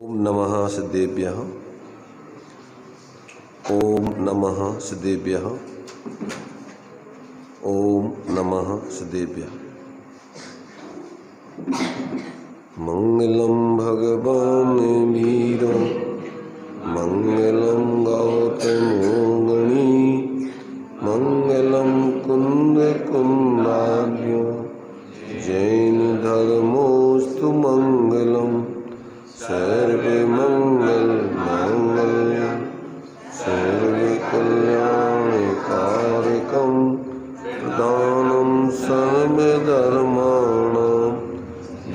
ओम नमः सिद्धेभ्यः। ओम नमः सिद्धेभ्यः। ओम नमः सिद्धेभ्यः। मंगलम भगवान वीर मंगलम गौतमो गणी मंगलम कुंद कुंदाभ्यो जैन धर्मोस्तु मंगलम सर्वे मंगल मांगल्य सर्वे कल्याणकारकं प्रदानं सर्वधर्माणां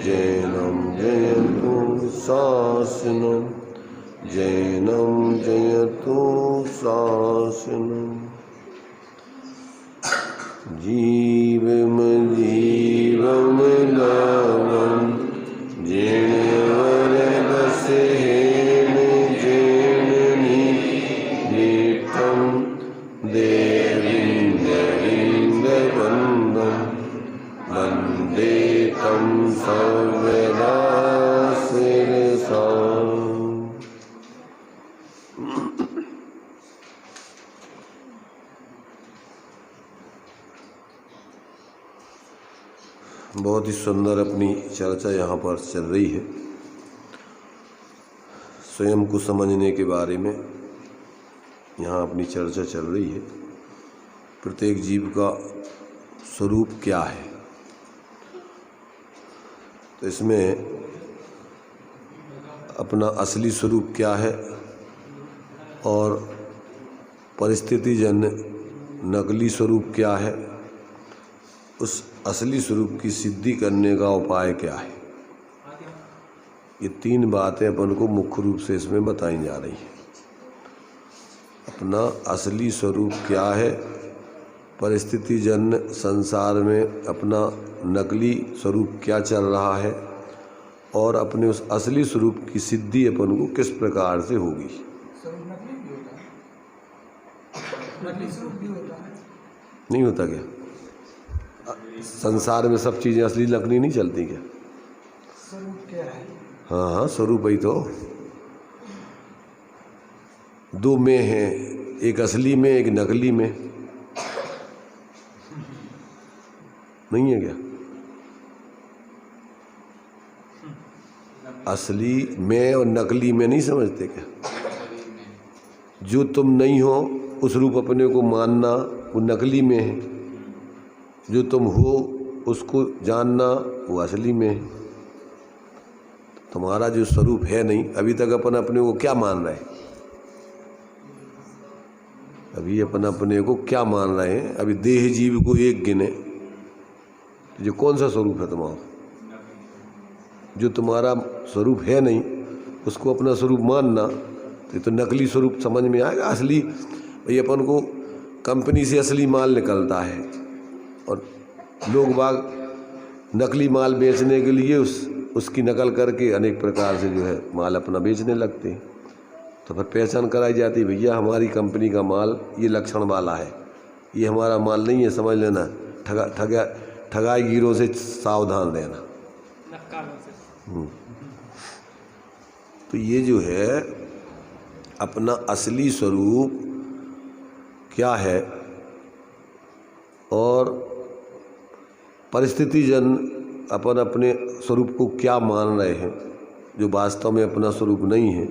जैनं जयतु शासनं जैनं जयतु शासनं जीवम जीवम लवम जैन जैननि नीतं देवीन्द्रवन्दं वन्दे तं सर्वदा शिरसा। बहुत ही सुंदर अपनी चर्चा यहाँ पर चल रही है। स्वयं को समझने के बारे में यहाँ अपनी चर्चा चल रही है। प्रत्येक जीव का स्वरूप क्या है, तो इसमें अपना असली स्वरूप क्या है और परिस्थितिजन्य नकली स्वरूप क्या है, उस असली स्वरूप की सिद्धि करने का उपाय क्या है, ये तीन बातें अपन को मुख्य रूप से इसमें बताई जा रही हैं। अपना असली स्वरूप क्या है, परिस्थितिजन्य संसार में अपना नकली स्वरूप क्या चल रहा है और अपने उस असली स्वरूप की सिद्धि अपन को किस प्रकार से होगी। स्वरूप नकली भी होता है, नकली स्वरूप भी होता है। नहीं होता क्या? संसार में सब चीज़ें असली नकली नहीं चलती क्या? स्वरूप क्या है? हाँ हाँ, स्वरूप ही तो दो में हैं, एक असली में एक नकली में, नहीं है क्या? असली में और नकली में नहीं समझते क्या? जो तुम नहीं हो उस रूप अपने को मानना वो नकली में है, जो तुम हो उसको जानना वो असली में है। तुम्हारा जो स्वरूप है नहीं, अभी तक अपन अपने को क्या मान रहे हैं? अभी अपन अपने को क्या मान रहे हैं? अभी देह जीव को एक गिने, जो कौन सा स्वरूप है तुम्हारा? जो तुम्हारा स्वरूप है नहीं उसको अपना स्वरूप मानना, तो नकली स्वरूप समझ में आएगा। असली भाई अपन को कंपनी से असली माल निकलता है और लोग बाग नकली माल बेचने के लिए उसकी नकल करके अनेक प्रकार से जो है माल अपना बेचने लगते हैं। तो फिर पहचान कराई जाती, भैया हमारी कंपनी का माल ये लक्षण वाला है, ये हमारा माल नहीं है, समझ लेना, ठगाई गिरोह से सावधान रहना। तो ये जो है अपना असली स्वरूप क्या है और परिस्थितिजन अपन अपने स्वरूप को क्या मान रहे हैं, जो वास्तव में अपना स्वरूप नहीं है।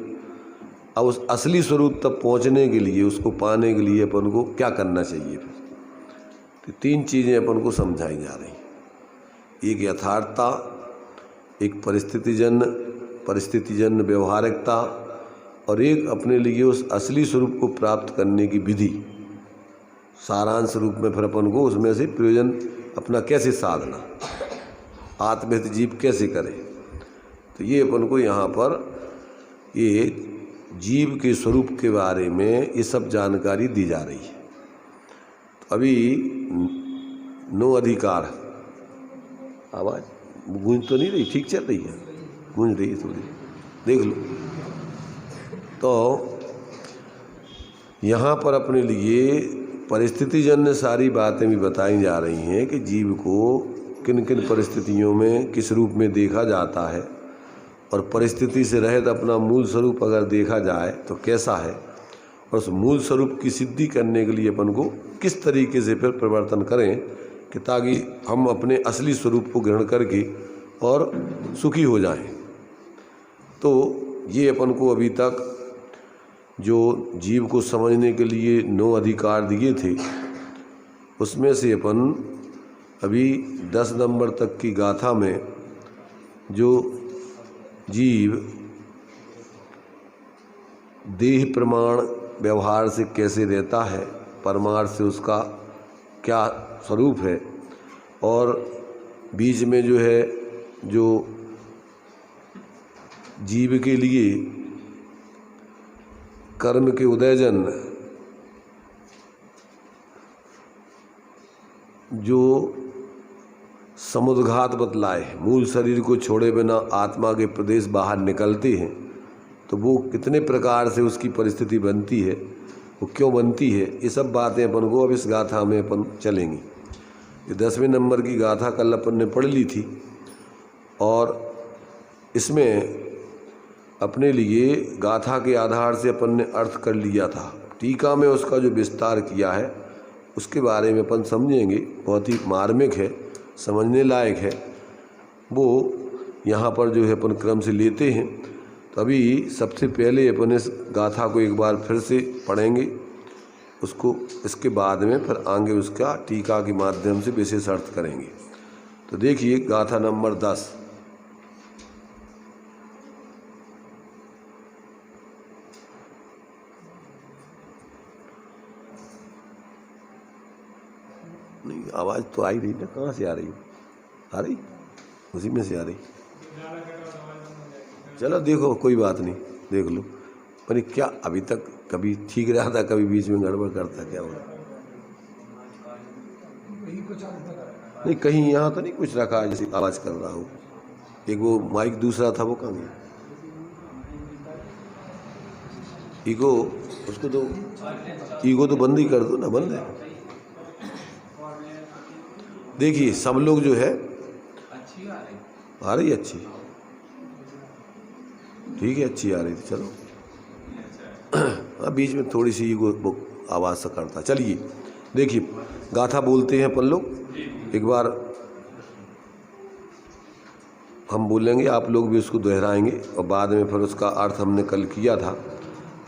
अब उस असली स्वरूप तक पहुंचने के लिए, उसको पाने के लिए अपन को क्या करना चाहिए? फिर तो तीन चीज़ें अपन को समझाई जा रही हैं। एक यथार्थता, एक परिस्थितिजन्य व्यवहारिकता और एक अपने लिए उस असली स्वरूप को प्राप्त करने की विधि। सारांश रूप में फिर अपन को उसमें से प्रयोजन अपना कैसे साधना, आत्महित जीव कैसे करे, तो ये अपन को यहाँ पर ये जीव के स्वरूप के बारे में ये सब जानकारी दी जा रही है। तो अभी 9 अधिकार, आवाज़ गूंज तो नहीं रही? ठीक चल रही है? गूंज रही है थोड़ी, देख लो। तो यहाँ पर अपने लिए परिस्थितिजन्य सारी बातें भी बताई जा रही हैं कि जीव को किन किन परिस्थितियों में किस रूप में देखा जाता है और परिस्थिति से रहित अपना मूल स्वरूप अगर देखा जाए तो कैसा है, और उस मूल स्वरूप की सिद्धि करने के लिए अपन को किस तरीके से फिर परिवर्तन करें कि ताकि हम अपने असली स्वरूप को ग्रहण करके और सुखी हो जाएं। तो ये अपन को अभी तक जो जीव को समझने के लिए 9 अधिकार दिए थे, उसमें से अपन अभी 10 नंबर तक की गाथा में जो जीव देह प्रमाण व्यवहार से कैसे रहता है, परमार्थ से उसका क्या स्वरूप है, और बीच में जो है जो जीव के लिए कर्म के उदयजन जो समुद्घात बतलाए, मूल शरीर को छोड़े बिना आत्मा के प्रदेश बाहर निकलते हैं, तो वो कितने प्रकार से उसकी परिस्थिति बनती है, वो क्यों बनती है, ये सब बातें अपन को अब इस गाथा में अपन चलेंगे। ये 10वें नंबर की गाथा कल अपन ने पढ़ ली थी और इसमें अपने लिए गाथा के आधार से अपन ने अर्थ कर लिया था। टीका में उसका जो विस्तार किया है उसके बारे में अपन समझेंगे, बहुत ही मार्मिक है, समझने लायक है। वो यहाँ पर जो है अपन क्रम से लेते हैं। तो अभी सबसे पहले अपन इस गाथा को एक बार फिर से पढ़ेंगे, उसको इसके बाद में फिर आगे उसका टीका के माध्यम से विशेष अर्थ करेंगे। तो देखिए गाथा नंबर 10। नहीं, आवाज़ तो आ ही रही ना, कहाँ से आ रही? आ रही, उसी में से आ रही। चलो देखो, कोई बात नहीं, देख लो। पर क्या अभी तक कभी ठीक रहा था, कभी बीच में गड़बड़ करता, क्या हो रहा? नहीं, कहीं यहाँ तो नहीं कुछ रखा है जैसे आवाज़ कर रहा हूँ। एक वो माइक दूसरा था, वो कहाँ गया? ईगो, उसको तो ईगो तो बंद ही कर दो ना, बंद है। देखिए सब लोग जो है आ रही अच्छी, ठीक है, अच्छी आ रही थी। चलो बीच में थोड़ी सी ईगो आवाज़ सा करता। चलिए देखिए गाथा बोलते हैं अपन लोग, एक बार हम बोलेंगे, आप लोग भी उसको दोहराएंगे और बाद में फिर उसका अर्थ हमने कल किया था,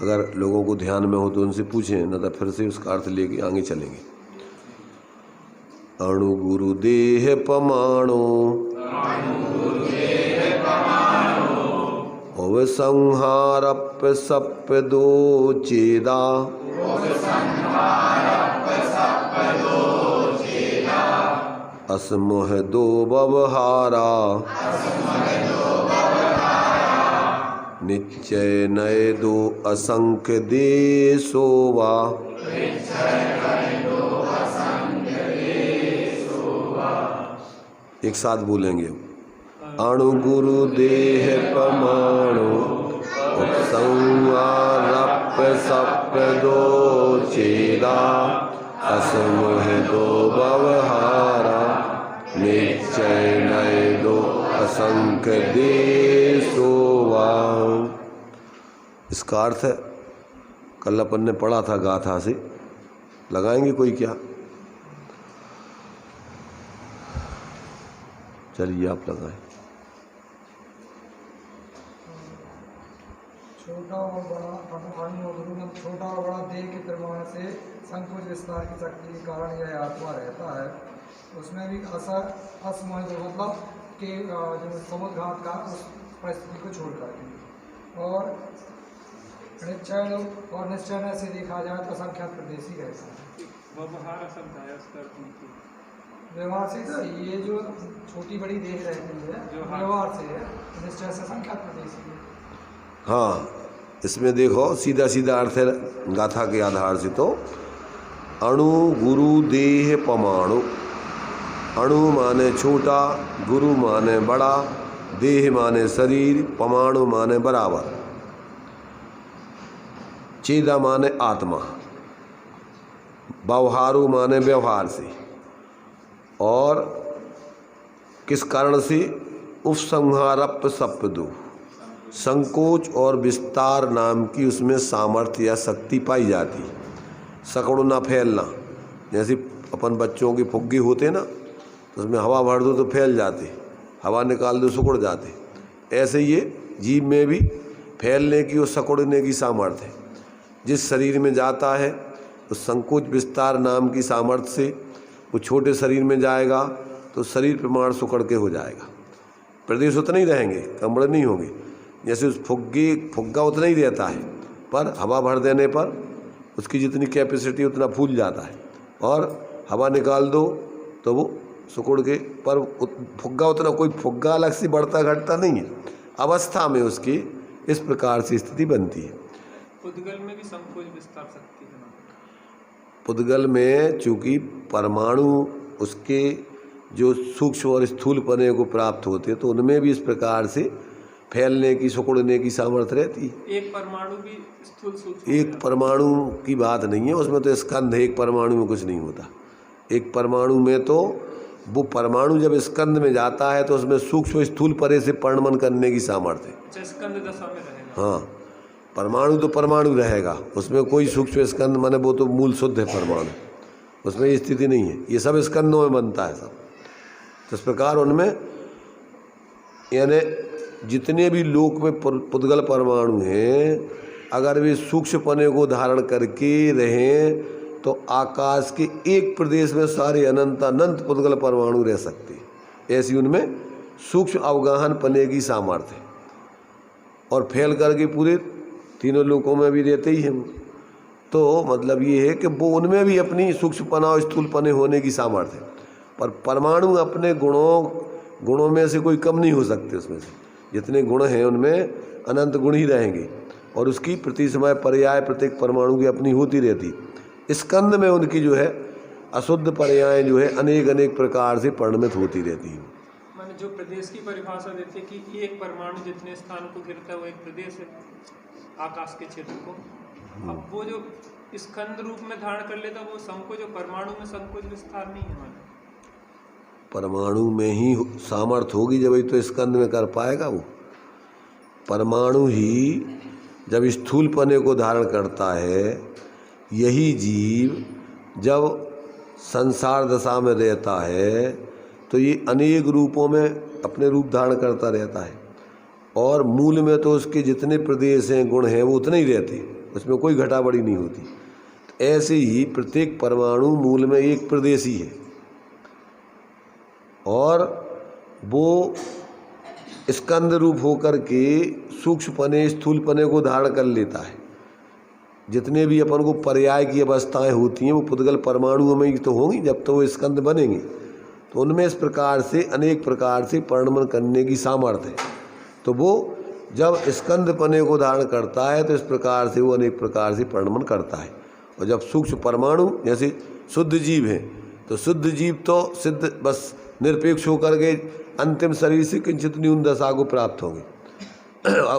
अगर लोगों को ध्यान में हो तो उनसे पूछें, न तो फिर से उसका अर्थ लेके आगे चलेंगे। अणु गुरु देह पमाणो ओव संहारप सप दो चेदा असमोह दो बवहारा निश्चय नय दो असंख्य देशोवा। एक साथ बोलेंगे। अणु गुरु देह पमाणु संहारप सप दो चेदा असमोह दो बवहारा निश्चय नय दो असंख्य देशोवा। इसका अर्थ है कल अपन ने पढ़ा था गाथा से, लगाएंगे कोई क्या? चलिए आप लगाएं। छोटा और बड़ा छोटा और बड़ा देह के प्रमाण से संकोच विस्तार की शक्ति के कारण यह आत्मा रहता है। उसमें भी असमोह मतलब कि जो समुद्घात का उस परिस्थिति को छोड़ करके, और निश्चय से देखा जाए तो असंख्यात प्रदेशी रहता है। व्यवहार से तो ये जो छोटी बड़ी देह रहती है व्यवहार से है, निश्चय से संख्यात प्रदेशी है। हाँ, इसमें देखो सीधा सीधा अर्थ है गाथा के आधार से। तो अणु गुरु देह पमाणु, अणु माने छोटा, गुरु माने बड़ा, देह माने शरीर, पमाणु माने बराबर, चेदा माने आत्मा, व्यवहारु माने व्यवहार से, और किस कारण से? उपसंहारप सप दो, संकोच और विस्तार नाम की उसमें सामर्थ्य या शक्ति पाई जाती। सिकुड़ना फैलना, जैसे अपन बच्चों के फुग्गे होते ना, तो उसमें हवा भर दो तो फैल जाते, हवा निकाल दो सिकुड़ जाते। ऐसे ये जीव में भी फैलने की और सिकुड़ने की सामर्थ्य है। जिस शरीर में जाता है उस संकोच विस्तार नाम की सामर्थ्य से वो छोटे शरीर में जाएगा तो शरीर प्रमाण सिकुड़ के हो जाएगा। प्रदेश उतने ही रहेंगे, कमरे नहीं होंगे। जैसे उस फुग्गा उतना ही रहता है, पर हवा भर देने पर उसकी जितनी कैपेसिटी उतना फूल जाता है, और हवा निकाल दो तो वो सिकुड़ के, पर फुग्गा उतना, कोई फुग्गा अलग से बढ़ता घटता नहीं है, अवस्था में उसकी इस प्रकार से स्थिति बनती है। पुद्गल में भी संकोच विस्तार शक्ति है ना? पुद्गल में चूँकि परमाणु उसके जो सूक्ष्म और स्थूलपने को प्राप्त होते तो उनमें भी इस प्रकार से फैलने की सिकुड़ने की सामर्थ्य रहती है। एक परमाणु भी स्थूल सूक्ष्म, एक परमाणु की बात नहीं है, उसमें तो स्कंध है, एक परमाणु में कुछ नहीं होता। एक परमाणु में तो वो परमाणु जब स्कंद में जाता है तो उसमें सूक्ष्म स्थूल परे से परिणमन करने की सामर्थ्य है। अच्छा, स्कंद दशा में रहेगा। हाँ, परमाणु तो परमाणु रहेगा, उसमें कोई सूक्ष्म स्कंद माने वो तो मूल शुद्ध है परमाणु, उसमें ये स्थिति नहीं है। ये सब स्कंदों में बनता है सब। तो इस प्रकार उनमें यानी जितने भी लोक में पुद्गल परमाणु हैं, अगर वे सूक्ष्मपने को धारण करके रहें तो आकाश के एक प्रदेश में सारे अनंत पुद्गल परमाणु रह सकते हैं। ऐसी उनमें सूक्ष्म अवगाहन पने की सामर्थ्य है, और फैल करके पूरे तीनों लोकों में भी रहते ही हैं। तो मतलब ये है कि वो उनमें भी अपनी सूक्ष्मपना और स्थूलपने होने की सामर्थ्य है, पर परमाणु अपने गुणों में से कोई कम नहीं हो सकते। उसमें से जितने गुण हैं उनमें अनंत गुण ही रहेंगे, और उसकी प्रति समय पर्याय प्रत्येक परमाणु की अपनी होती रहती। स्कंद में उनकी जो है अशुद्ध पर्याय जो है अनेक प्रकार से परिणमित होती रहती हैं। मैंने जो प्रदेश की परिभाषा देती है कि एक परमाणु जितने स्थान को घेरता है वो एक प्रदेश है, आकाश के क्षेत्र को। अब वो जो स्कंद रूप में धारण कर लेता वो संकोच, जो परमाणु में संकोच विस्तार नहीं है। मैंने परमाणु में ही सामर्थ्य होगी जब ही तो स्कंद में कर पाएगा। वो परमाणु ही जब स्थूलपने को धारण करता है, यही जीव जब संसार दशा में रहता है तो ये अनेक रूपों में अपने रूप धारण करता रहता है, और मूल में तो उसके जितने प्रदेश हैं गुण हैं वो उतने ही रहते हैं, उसमें कोई घटा बढ़ी नहीं होती। तो ऐसे ही प्रत्येक परमाणु मूल में एक प्रदेश ही है, और वो स्कंद रूप होकर के सूक्ष्मपने स्थूलपने को धारण कर लेता है। जितने भी अपन को पर्याय की अवस्थाएं होती हैं वो पुद्गल परमाणुओं में ही तो होंगी जब तो वो स्कंद बनेंगे। तो उनमें इस प्रकार से अनेक प्रकार से परिणमन करने की सामर्थ्य है। तो वो जब स्कंदपने को धारण करता है तो इस प्रकार से वो अनेक प्रकार से परिणमन करता है। और जब सूक्ष्म परमाणु जैसे शुद्ध जीव हैं तो शुद्ध जीव तो सिद्ध बस निरपेक्ष होकर के अंतिम शरीर से किंचित न्यून दशा को प्राप्त होंगे।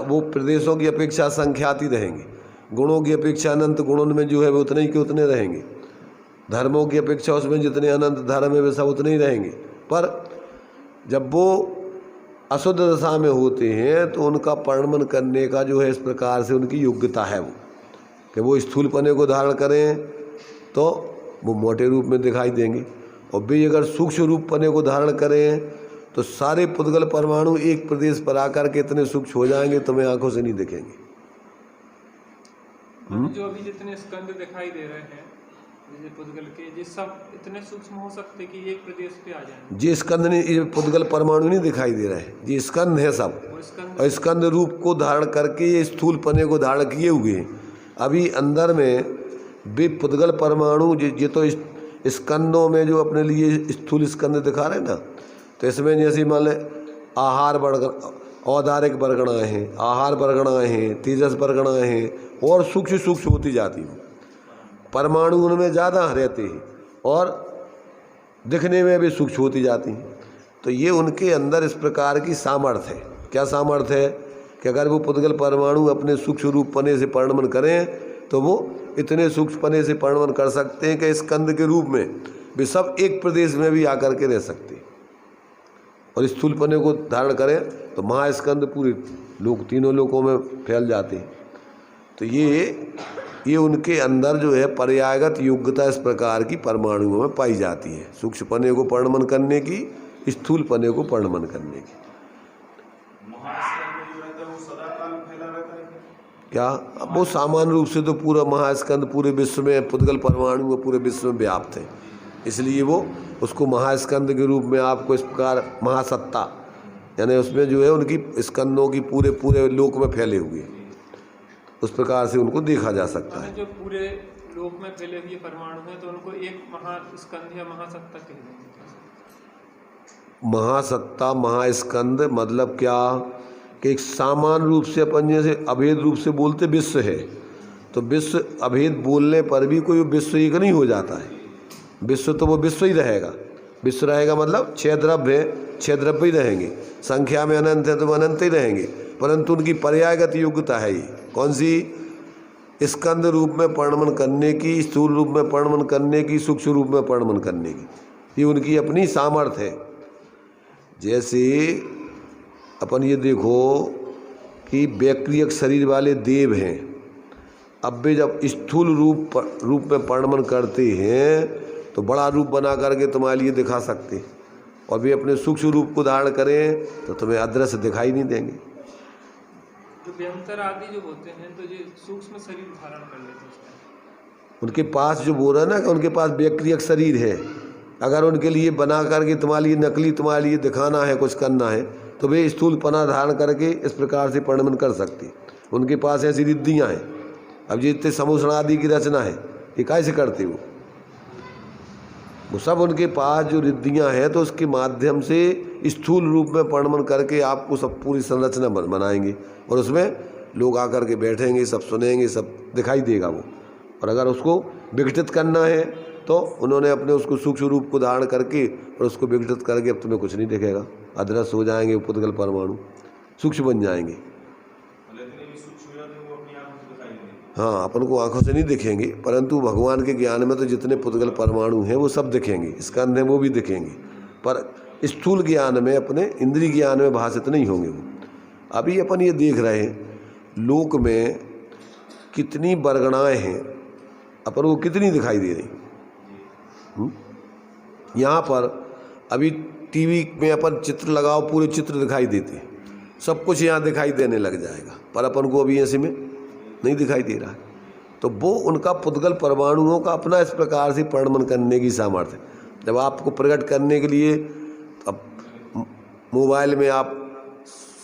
वो प्रदेशों की अपेक्षा संख्याती रहेंगे, गुणों की अपेक्षा अनंत गुणों में जो है वो उतने ही के उतने रहेंगे, धर्मों की अपेक्षा उसमें जितने अनंत धर्म है वे सब उतने ही रहेंगे। पर जब वो अशुद्ध दशा में होते हैं तो उनका परिणमन करने का जो है इस प्रकार से उनकी योग्यता है वो कि वो स्थूलपने को धारण करें तो वो मोटे रूप में दिखाई देंगे, और वे अगर सूक्ष्म रूपपने को धारण करें तो सारे पुद्गल परमाणु एक प्रदेश पर आकर के इतने सूक्ष्म हो जाएंगे तुम्हें आंखों से नहीं दिखेंगे। जो अभी जितने स्कंद दिखाई दे रहे हैं जैसे पुद्गल के, ये सब इतने सूक्ष्म हो सकते कि एक प्रदेश पे आ जाएंगे। जी स्कंद नहीं, ये पुद्गल परमाणु नहीं दिखाई दे रहा है, जी स्कंद है सब, और स्कंद रूप को धारण करके ये स्थूलपने को धारण किए हुए हैं। अभी अंदर में वे पुद्गल परमाणु ये तो स्कंदों में जो अपने लिए स्थूल स्कंद दिखा रहे हैं ना, तो इसमें जैसे मान लें आहार औदारिक वर्गणाएँ हैं, आहार वर्गणाएँ हैं, तेजस वर्गणाएँ हैं, और सूक्ष्म होती जाती हैं। परमाणु उनमें ज़्यादा रहते हैं और दिखने में भी सूक्ष्म होती जाती हैं। तो ये उनके अंदर इस प्रकार की सामर्थ्य है। क्या सामर्थ्य है कि अगर वो पुद्गल परमाणु अपने सूक्ष्म रूपपने से परिणमन करें तो वो इतने सूक्ष्मपने से परिणमन कर सकते हैं कि स्कंद के रूप में वे सब एक प्रदेश में भी आकर के रह सकते हैं। और स्थूलपने को धारण करें तो महास्कंद पूरे लोग तीनों लोकों में फैल जाते हैं। तो ये उनके अंदर जो है पर्यायगत योग्यता इस प्रकार की परमाणुओं में पाई जाती है, सूक्ष्म पने को परिणमन करने की, स्थूल पने को परिणमन करने की। क्या अब वो सामान्य रूप से तो पूरा महास्कंद पूरे विश्व में, पुद्गल परमाणु में पूरे विश्व में व्याप्त है, इसलिए वो उसको महास्कंद के रूप में आपको इस प्रकार महासत्ता, यानी उसमें जो है उनकी स्कंदों की पूरे पूरे लोक में फैले हुए, उस प्रकार से उनको देखा जा सकता है। जो पूरे लोक में फैले हुए परमाणु हैं तो उनको एक महास्कंद या महासत्ता कहते हैं। महासत्ता महास्कंद मतलब क्या कि एक सामान्य रूप से अपन जैसे अभेद रूप से बोलते विश्व है, तो विश्व अभेद बोलने पर भी कोई विश्व एक नहीं हो जाता है। विश्व तो वो विश्व ही रहेगा, विश्व रहेगा मतलब 6 द्रव्य है, 6 द्रव्य ही रहेंगे, संख्या में अनंत है तो वो अनंत ही रहेंगे, परंतु उनकी पर्यायगत योग्यता है ये कौन सी, स्कंद रूप में परिणमन करने की, स्थूल रूप में परिणमन करने की, सूक्ष्म रूप में परिणमन करने की, ये उनकी अपनी सामर्थ्य है। जैसे अपन ये देखो कि वैक्रियक शरीर वाले देव हैं, अब वे जब स्थूल रूप में परिणमन करते हैं तो बड़ा रूप बना करके तुम्हारे लिए दिखा सकते, और वे अपने सूक्ष्म रूप को धारण करें तो तुम्हें अदृश्य दिखाई नहीं देंगे। जो व्यंतर आदि जो होते हैं तो ये सूक्ष्म शरीर धारण कर लेते हैं, उनके पास जो बोल रहा है ना कि उनके पास वैक्रियक शरीर है, अगर उनके लिए बना करके तुम्हारे लिए नकली तुम्हारे लिए दिखाना है, कुछ करना है, तो वे स्थूल पना धारण करके इस प्रकार से परिणमन कर सकते। उनके पास ऐसी रिद्धियाँ हैं। अब जितने समूषण आदि की रचना है ये कैसे करते वो सब उनके पास जो रिद्धियाँ हैं, तो उसके माध्यम से स्थूल रूप में परिणमन करके आपको सब पूरी संरचना बनाएंगे, और उसमें लोग आकर के बैठेंगे, सब सुनेंगे, सब दिखाई देगा वो। और अगर उसको विघटित करना है तो उन्होंने अपने उसको सूक्ष्म रूप को धारण करके और उसको विघटित करके अब तुम्हें कुछ नहीं दिखेगा, अदृश्य हो जाएंगे, पुद्गल परमाणु सूक्ष्म बन जाएंगे। हाँ, अपन को आंखों से नहीं दिखेंगे, परंतु भगवान के ज्ञान में तो जितने पुद्गल परमाणु हैं वो सब दिखेंगे, स्कंद हैं वो भी दिखेंगे, पर स्थूल ज्ञान में, अपने इंद्रिय ज्ञान में भाषित नहीं होंगे वो। अभी अपन ये देख रहे हैं लोक में कितनी बरगणाएँ हैं, अपन को कितनी दिखाई दे रही। यहाँ पर अभी टीवी में अपन चित्र लगाओ, पूरे चित्र दिखाई देते, सब कुछ यहाँ दिखाई देने लग जाएगा, पर अपन को अभी ऐसे में नहीं दिखाई दे रहा है। तो वो उनका पुद्गल परमाणुओं का अपना इस प्रकार से परिणमन करने की सामर्थ्य है। जब आपको प्रकट करने के लिए, अब मोबाइल में आप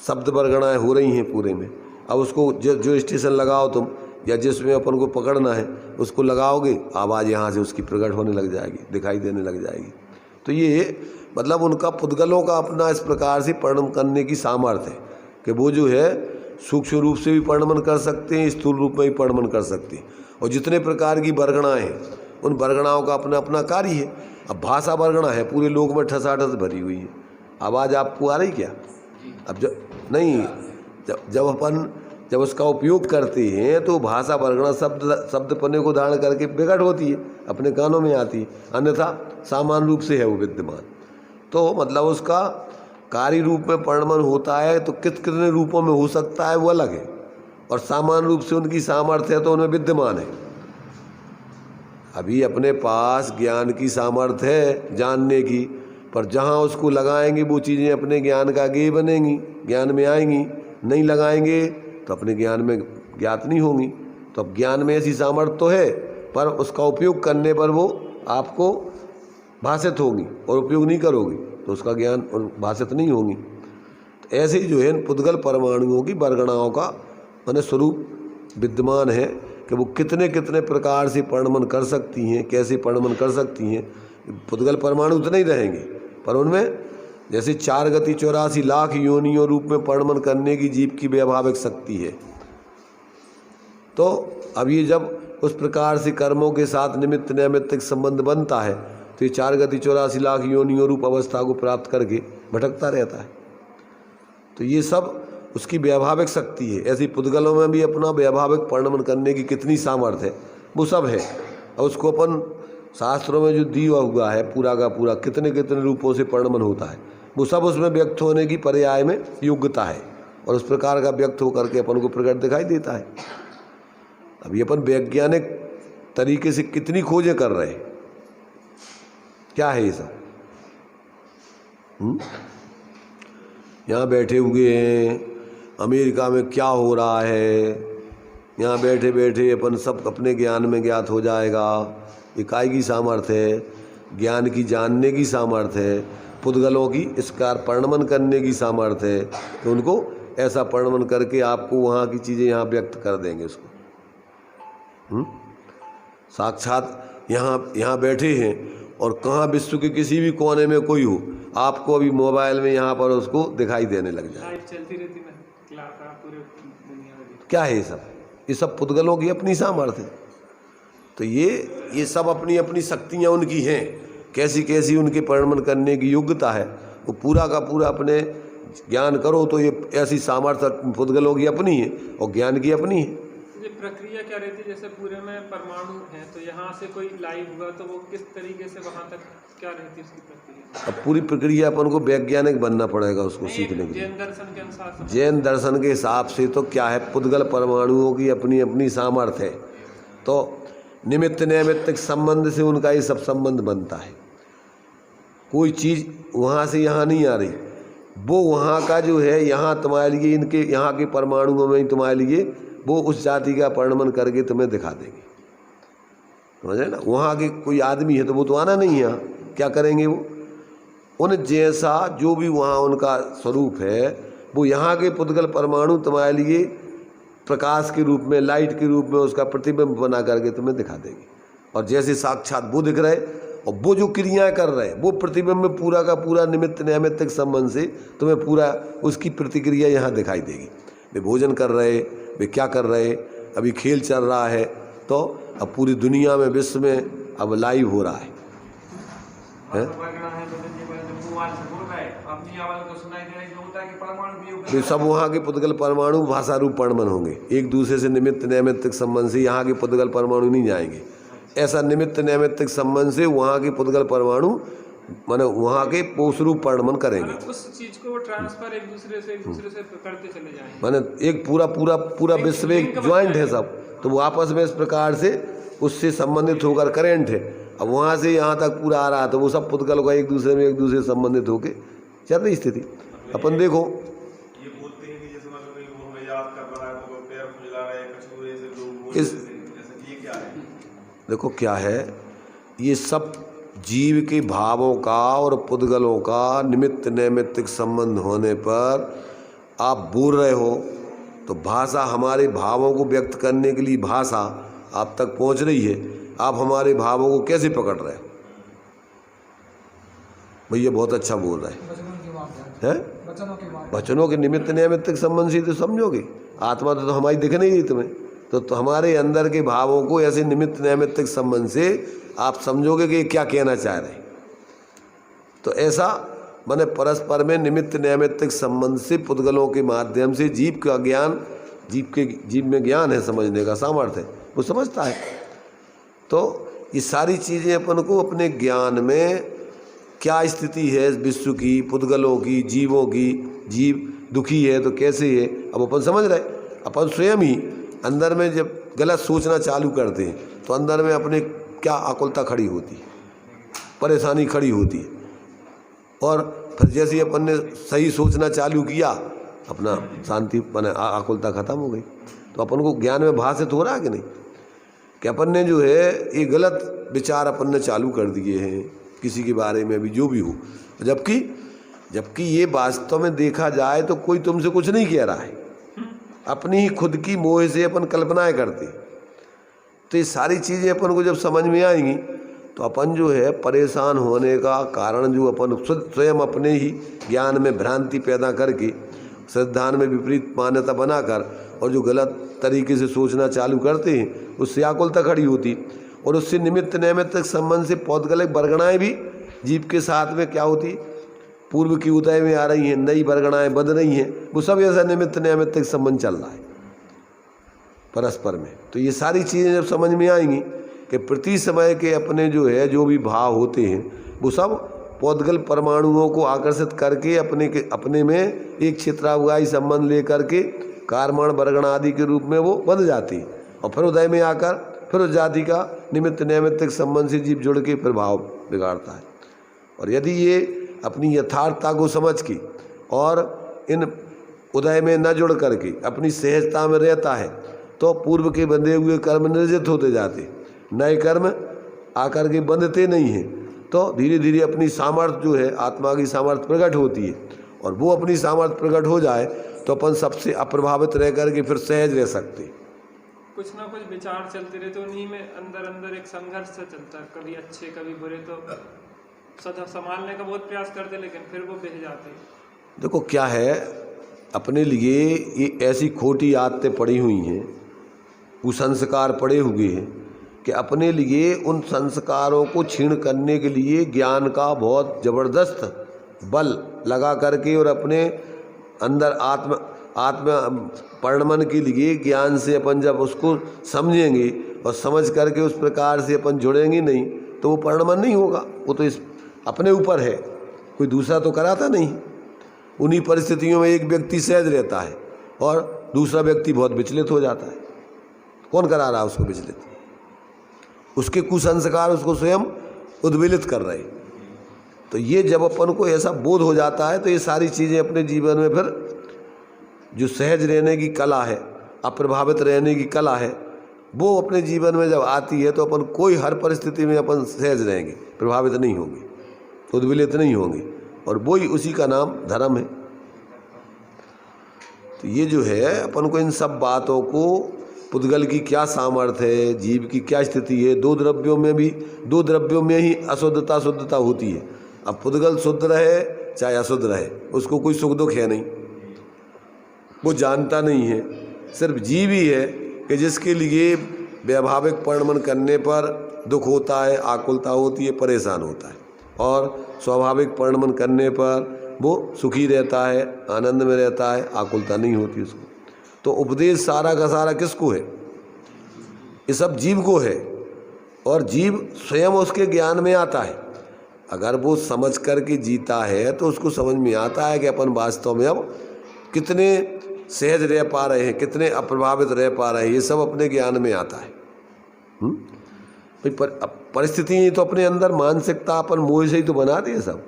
शब्द बरगणाएँ हो रही हैं पूरे में, अब उसको जो स्टेशन लगाओ तुम, या जिसमें अपन को पकड़ना है उसको लगाओगे, आवाज़ यहाँ से उसकी प्रकट होने लग जाएगी, दिखाई देने लग जाएगी। तो ये मतलब उनका पुद्गलों का अपना इस प्रकार से परिणमन करने की सामर्थ्य है कि वो जो है सूक्ष्म रूप से भी परिणमन कर सकते हैं, स्थूल रूप में भी परिणमन कर सकते हैं। और जितने प्रकार की बरगणाएँ हैं उन बरगणाओं का अपना अपना कार्य है। अब भाषा बरगणा है, पूरे लोक में ठसाठस भरी हुई है, आवाज़ आपको आ रही क्या? अब जब उसका उपयोग करते हैं तो भाषा बरगणा शब्द पन्ने को धारण करके प्रकट होती है, अपने कानों में आती है, अन्यथा सामान्य रूप से है वो विद्यमान। तो मतलब उसका कार्य रूप में परिणमन होता है तो कितने रूपों में हो सकता है वो अलग है, और सामान्य रूप से उनकी सामर्थ्य है तो उनमें विद्यमान है। अभी अपने पास ज्ञान की सामर्थ्य है जानने की, पर जहाँ उसको लगाएंगे वो चीज़ें अपने ज्ञान का गेय बनेंगी, ज्ञान में आएंगी। नहीं लगाएंगे तो अपने ज्ञान में ज्ञात नहीं होंगी। तो अब ज्ञान में ऐसी सामर्थ्य तो है, पर उसका उपयोग करने पर वो आपको भाषित होगी, और उपयोग नहीं करोगी तो उसका ज्ञान भाषित नहीं होगी। तो ऐसे ही जो है पुद्गल परमाणुओं की बरगणाओं का माने स्वरूप विद्यमान है कि वो कितने कितने प्रकार से परिणमन कर सकती हैं, कैसे परिणमन कर सकती हैं। पुद्गल परमाणु उतने ही रहेंगे, पर उनमें जैसे 4 गति 84 लाख योनियों रूप में परिणमन करने की जीव की व्यावहारिक शक्ति है। तो अब ये जब उस प्रकार से कर्मों के साथ निमित्त नैमित्तिक संबंध बनता है तो ये 4 गति 84 लाख योनियों रूप अवस्था को प्राप्त करके भटकता रहता है। तो ये सब उसकी व्यावहारिक शक्ति है। ऐसी पुद्गलों में भी अपना व्यावहारिक परिणमन करने की कितनी सामर्थ्य है वो सब है, और उसको अपन शास्त्रों में जो दिया हुआ है पूरा का पूरा कितने कितने रूपों से परिणमन होता है वो सब उसमें व्यक्त होने की पर्याय में योग्यता है, और उस प्रकार का व्यक्त होकर के अपन को प्रकट दिखाई देता है। अभी अपन वैज्ञानिक तरीके से कितनी खोजें कर रहे हैं, क्या है ये सब? यहाँ बैठे हुए हैं, अमेरिका में क्या हो रहा है, यहाँ बैठे बैठे अपन सब अपने ज्ञान में ज्ञात हो जाएगा। इकाई की सामर्थ्य है, ज्ञान की जानने की सामर्थ्य है, पुद्गलों की इसका परिणमन करने की सामर्थ्य है कि उनको ऐसा परिणमन करके आपको वहाँ की चीज़ें यहाँ व्यक्त कर देंगे उसको। साक्षात यहाँ बैठे हैं और कहाँ विश्व के किसी भी कोने में कोई हो, आपको अभी मोबाइल में यहाँ पर उसको दिखाई देने लग जाए। लाइव चलती रहती ना, पूरे दुनिया में। क्या है ये सब पुद्गलों की अपनी सामर्थ्य है। तो ये सब अपनी अपनी शक्तियाँ उनकी हैं, कैसी कैसी उनके परिणमन करने की योग्यता है, वो पूरा का पूरा अपने ज्ञान करो तो ये ऐसी सामर्थ्य पुद्गलों की अपनी है और ज्ञान की अपनी है। ये प्रक्रिया क्या रहती है? जैसे पूरे में परमाणु हैं तो यहाँ से कोई लाइव हुआ तो वो किस तरीके से वहाँ तक क्या रहती है उसकी प्रक्रिया? अब पूरी प्रक्रिया अपन को वैज्ञानिक बनना पड़ेगा उसको सीखने के लिए। जैन दर्शन के अनुसार, जैन दर्शन के हिसाब से तो क्या है, पुद्गल परमाणुओं की अपनी अपनी सामर्थ्य है। तो निमित्त नैमित्तिक संबंध से उनका ये सब संबंध बनता है। कोई चीज़ वहाँ से यहाँ नहीं आ रही, वो वहाँ का जो है यहाँ तुम्हारे लिए, इनके यहाँ के परमाणुओं में तुम्हारे लिए वो उस जाति का परिणमन करके तुम्हें दिखा देंगे, समझे ना। वहाँ के कोई आदमी है तो वो तो आना नहीं है यहाँ, क्या करेंगे वो? उन जैसा जो भी वहाँ उनका स्वरूप है वो यहाँ के पुद्गल परमाणु तुम्हारे लिए प्रकाश के रूप में, लाइट के रूप में उसका प्रतिबिंब बना करके तुम्हें दिखा देंगे। और जैसे साक्षात वो दिख रहे और वो जो क्रियाएं कर रहे हैं वो प्रतिबिंब में पूरा का पूरा निमित्त नैमित्तिक संबंध से तुम्हें पूरा उसकी प्रतिक्रिया यहाँ दिखाई देगी। वे भोजन कर रहे, वे क्या कर रहे, अभी खेल चल रहा है तो अब पूरी दुनिया में, विश्व में अब लाइव हो रहा है। वे सब वहाँ के पुद्गल परमाणु भाषा रूप परिणमन होंगे, एक दूसरे से निमित्त नैमित्तिक संबंध से यहाँ के पुद्गल परमाणु नहीं जाएंगे। ऐसा निमित्त नैमित्तिक संबंध से वहाँ के पुद्गल परमाणु माने वहाँ के पोष रूप परिणमन करेंगे। उस चीज को वो ट्रांसफर एक दूसरे से करते चले जाएंगे। माने एक पूरा विश्व एक ज्वाइंट है सब, तो वो आपस में इस प्रकार से उससे संबंधित होकर करेंट है। अब वहाँ से यहाँ तक पूरा आ रहा है तो वो सब पुद्गल का एक दूसरे से संबंधित होकर चल रही स्थिति। अपन देखो ये बोलते हैं कि जैसे मतलब वो याद कर रहा है तो पैर फुला रहे हैं, कछुए से लोग बोलते इस हैं, जैसे ये क्या है? देखो क्या है, ये सब जीव के भावों का और पुद्गलों का निमित्त नैमित्तिक संबंध होने पर आप बोल रहे हो तो भाषा हमारे भावों को व्यक्त करने के लिए भाषा आप तक पहुंच रही है। आप हमारे भावों को कैसे पकड़ रहे हो? भैया बहुत अच्छा बोल रहा है, वचनों के निमित्त नैमित्तिक संबंध से तो समझोगे। आत्मा तो हमारी दिख नहीं रही तुम्हें, तो हमारे अंदर के भावों को ऐसे निमित्त नैमित्तिक संबंध से आप समझोगे कि क्या कहना चाह रहे हैं। तो ऐसा माने परस्पर में निमित्त नैमित्तिक संबंध से पुद्गलों के माध्यम से जीव का ज्ञान, जीव में ज्ञान है, समझने का सामर्थ्य है, वो समझता है। तो ये सारी चीज़ें अपन को अपने ज्ञान में क्या स्थिति है विश्व की, पुद्गलों की, जीवों की, जीव दुखी है तो कैसे है, अब अपन समझ रहे। अपन स्वयं ही अंदर में जब गलत सोचना चालू करते हैं तो अंदर में अपने क्या आकुलता खड़ी होती है, परेशानी खड़ी होती है। और फिर जैसे ही अपन ने सही सोचना चालू किया अपना शांति माने आकुलता खत्म हो गई। तो अपन को ज्ञान में भाषित हो रहा है कि नहीं कि अपन ने जो है ये गलत विचार अपन ने चालू कर दिए हैं किसी के बारे में भी, जो भी हो, जबकि ये वास्तव में देखा जाए तो कोई तुमसे कुछ नहीं कह रहा है, अपनी ही खुद की मोह से अपन कल्पनाएं करते। तो ये सारी चीज़ें अपन को जब समझ में आएंगी तो अपन जो है परेशान होने का कारण जो अपन स्वयं अपने ही ज्ञान में भ्रांति पैदा करके, सिद्धांत में विपरीत मान्यता बनाकर और जो गलत तरीके से सोचना चालू करते हैं, उससे आकुलता खड़ी होती। और उससे निमित्त नैमित्तिक संबंध से पौधगलिक वर्गणाएँ भी जीव के साथ में क्या होती, पूर्व की उदय में आ रही हैं, नई वर्गणाएँ बन रही हैं, वो सब ऐसा निमित्त नैमित्तिक संबंध चल रहा है परस्पर में। तो ये सारी चीज़ें जब समझ में आएंगी कि प्रति समय के अपने जो है जो भी भाव होते हैं वो सब पौद्गल परमाणुओं को आकर्षित करके अपने में एक क्षेत्रावगाही संबंध लेकर के कारमण वर्गण आदि के रूप में वो बंध जाती, और फिर उदय में आकर फिर उस जाति का निमित्त नैमित्तिक संबंध से जीव जुड़ के फिर भाव बिगाड़ता है। और यदि ये अपनी यथार्थता को समझ के और इन उदय में न जुड़ करके अपनी सहजता में रहता है तो पूर्व के बंधे हुए कर्म निर्जित होते जाते, नए कर्म आकर के बंधते नहीं हैं, तो धीरे धीरे अपनी सामर्थ्य जो है आत्मा की सामर्थ्य प्रकट होती है। और वो अपनी सामर्थ्य प्रकट हो जाए तो अपन सबसे अप्रभावित रह करके फिर सहज रह सकते। कुछ ना कुछ विचार चलते रहते, उन्हीं में अंदर अंदर एक संघर्ष सा चलता है, कभी अच्छे कभी बुरे, तो सदा संभालने का बहुत प्रयास करते लेकिन फिर वो बह जाते। देखो क्या है, अपने लिए ये ऐसी खोटी आदतें पड़ी हुई हैं, कुसंस्कार पड़े हुए हैं कि अपने लिए उन संस्कारों को क्षीण करने के लिए ज्ञान का बहुत ज़बरदस्त बल लगा करके और अपने अंदर आत्म परिणमन के लिए ज्ञान से अपन जब उसको समझेंगे और समझ करके उस प्रकार से अपन जुड़ेंगे नहीं तो वो परिणमन नहीं होगा। वो तो इस अपने ऊपर है, कोई दूसरा तो कराता नहीं। उन्हीं परिस्थितियों में एक व्यक्ति सहज रहता है और दूसरा व्यक्ति बहुत विचलित हो जाता है। कौन करा रहा है उसको विचलित? उसके कुसंस्कार उसको स्वयं उद्वेलित कर रहे। तो ये जब अपन को ऐसा बोध हो जाता है तो ये सारी चीज़ें अपने जीवन में फिर जो सहज रहने की कला है, अप्रभावित रहने की कला है, वो अपने जीवन में जब आती है तो अपन कोई हर परिस्थिति में अपन सहज रहेंगे, प्रभावित नहीं होंगे, उद्वेलित नहीं होंगे, और वो ही उसी का नाम धर्म है। तो ये जो है अपन को इन सब बातों को, पुद्गल की क्या सामर्थ्य है, जीव की क्या स्थिति है, दो द्रव्यों में ही अशुद्धता शुद्धता होती है। अब पुद्गल शुद्ध रहे चाहे अशुद्ध रहे, उसको कोई सुख दुख है नहीं, वो जानता नहीं है। सिर्फ जीव ही है कि जिसके लिए वैभाविक परिणमन करने पर दुख होता है, आकुलता होती है, परेशान होता है, और स्वाभाविक परिणमन करने पर वो सुखी रहता है, आनंद में रहता है, आकुलता नहीं होती उसको। तो उपदेश सारा का सारा किसको है? ये सब जीव को है, और जीव स्वयं उसके ज्ञान में आता है। अगर वो समझ करके जीता है तो उसको समझ में आता है कि अपन वास्तव में अब कितने सहज रह पा रहे हैं, कितने अप्रभावित रह पा रहे हैं, ये सब अपने ज्ञान में आता है। परिस्थिति तो अपने अंदर मानसिकता अपन मोह से ही तो बनाते हैं सब,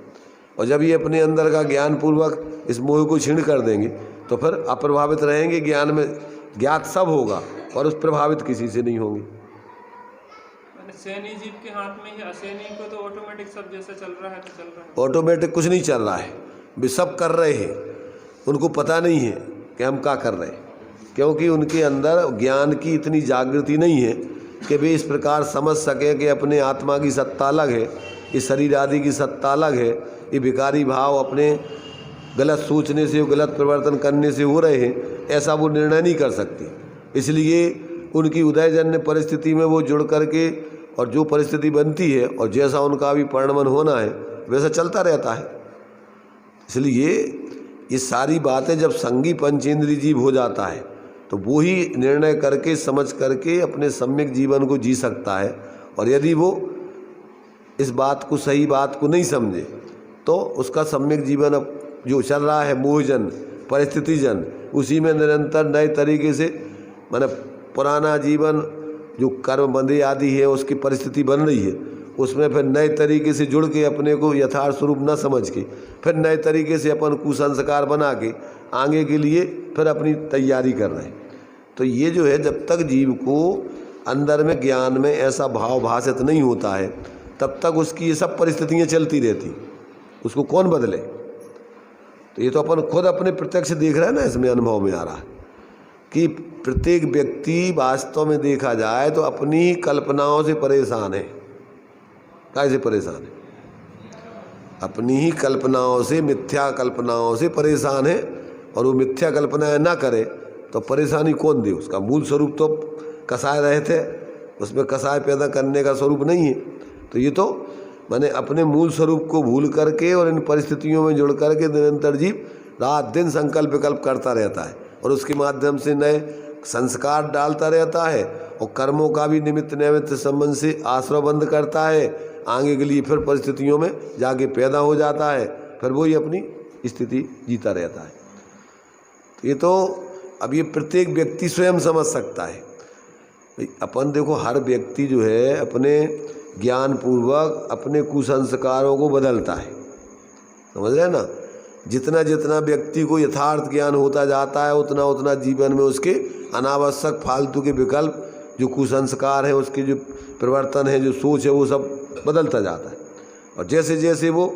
और जब ये अपने अंदर का ज्ञान पूर्वक इस मोह को छीण कर देंगे तो फिर अप्रभावित रहेंगे, ज्ञान में ज्ञात सब होगा और उस प्रभावित किसी से नहीं होंगे। सैनी जीव के हाथ में ही, असैनी को तो ऑटोमेटिक सब जैसा चल रहा है तो चल रहा है। ऑटोमेटिक कुछ नहीं चल रहा है, वे सब कर रहे हैं, उनको पता नहीं है कि हम क्या कर रहे हैं, क्योंकि उनके अंदर ज्ञान की इतनी जागृति नहीं है कि वे इस प्रकार समझ सकें कि अपने आत्मा की सत्ता अलग है, ये शरीर आदि की सत्ता अलग है, ये विकारी भाव अपने गलत सोचने से, गलत परिवर्तन करने से हो रहे हैं, ऐसा वो निर्णय नहीं कर सकते। इसलिए उनकी उदयजन्य परिस्थिति में वो जुड़ करके, और जो परिस्थिति बनती है और जैसा उनका भी परिणमन होना है वैसा चलता रहता है। इसलिए ये सारी बातें जब संगी पंचेंद्रीय जीव हो जाता है तो वो ही निर्णय करके, समझ करके अपने सम्यक जीवन को जी सकता है। और यदि वो इस बात को, सही बात को नहीं समझे तो उसका सम्यक जीवन अब जो चल रहा है मोहजन, परिस्थितिजन, उसी में निरंतर नए तरीके से, माने पुराना जीवन जो कर्म बंधे आदि है उसकी परिस्थिति बन रही है, उसमें फिर नए तरीके से जुड़ के अपने को यथार्थ स्वरूप न समझ के फिर नए तरीके से अपन कुसंस्कार बना के आगे के लिए फिर अपनी तैयारी कर रहे हैं। तो ये जो है, जब तक जीव को अंदर में ज्ञान में ऐसा भाव भाषित नहीं होता है तब तक उसकी ये सब परिस्थितियाँ चलती रहती, उसको कौन बदले? तो ये तो अपन खुद अपने प्रत्यक्ष देख रहे हैं ना, इसमें अनुभव में आ रहा है कि प्रत्येक व्यक्ति वास्तव में देखा जाए तो अपनी कल्पनाओं से परेशान है। कैसे परेशान है? अपनी ही कल्पनाओं से, मिथ्या कल्पनाओं से परेशान है, और वो मिथ्या कल्पनाएं ना करे तो परेशानी कौन दे? उसका मूल स्वरूप तो कसाय रहे थे, उसमें कसाय पैदा करने का स्वरूप नहीं है। तो ये तो माने अपने मूल स्वरूप को भूल करके और इन परिस्थितियों में जुड़ करके निरंतर जीव रात दिन संकल्प विकल्प करता रहता है, और उसके माध्यम से नए संस्कार डालता रहता है, और कर्मों का भी निमित्त नैमित्त संबंध से आश्रय बंद करता है, आगे के लिए फिर परिस्थितियों में जाके पैदा हो जाता है, फिर वही अपनी स्थिति जीता रहता है। ये तो अब ये प्रत्येक व्यक्ति स्वयं समझ सकता है। अपन देखो, हर व्यक्ति जो है अपने ज्ञान पूर्वक अपने कुसंस्कारों को बदलता है, समझ रहे हैं ना। जितना जितना व्यक्ति को यथार्थ ज्ञान होता जाता है उतना उतना जीवन में उसके अनावश्यक फालतू के विकल्प, जो कुसंस्कार है, उसके जो परिवर्तन है, जो सोच है, वो सब बदलता जाता है। और जैसे जैसे वो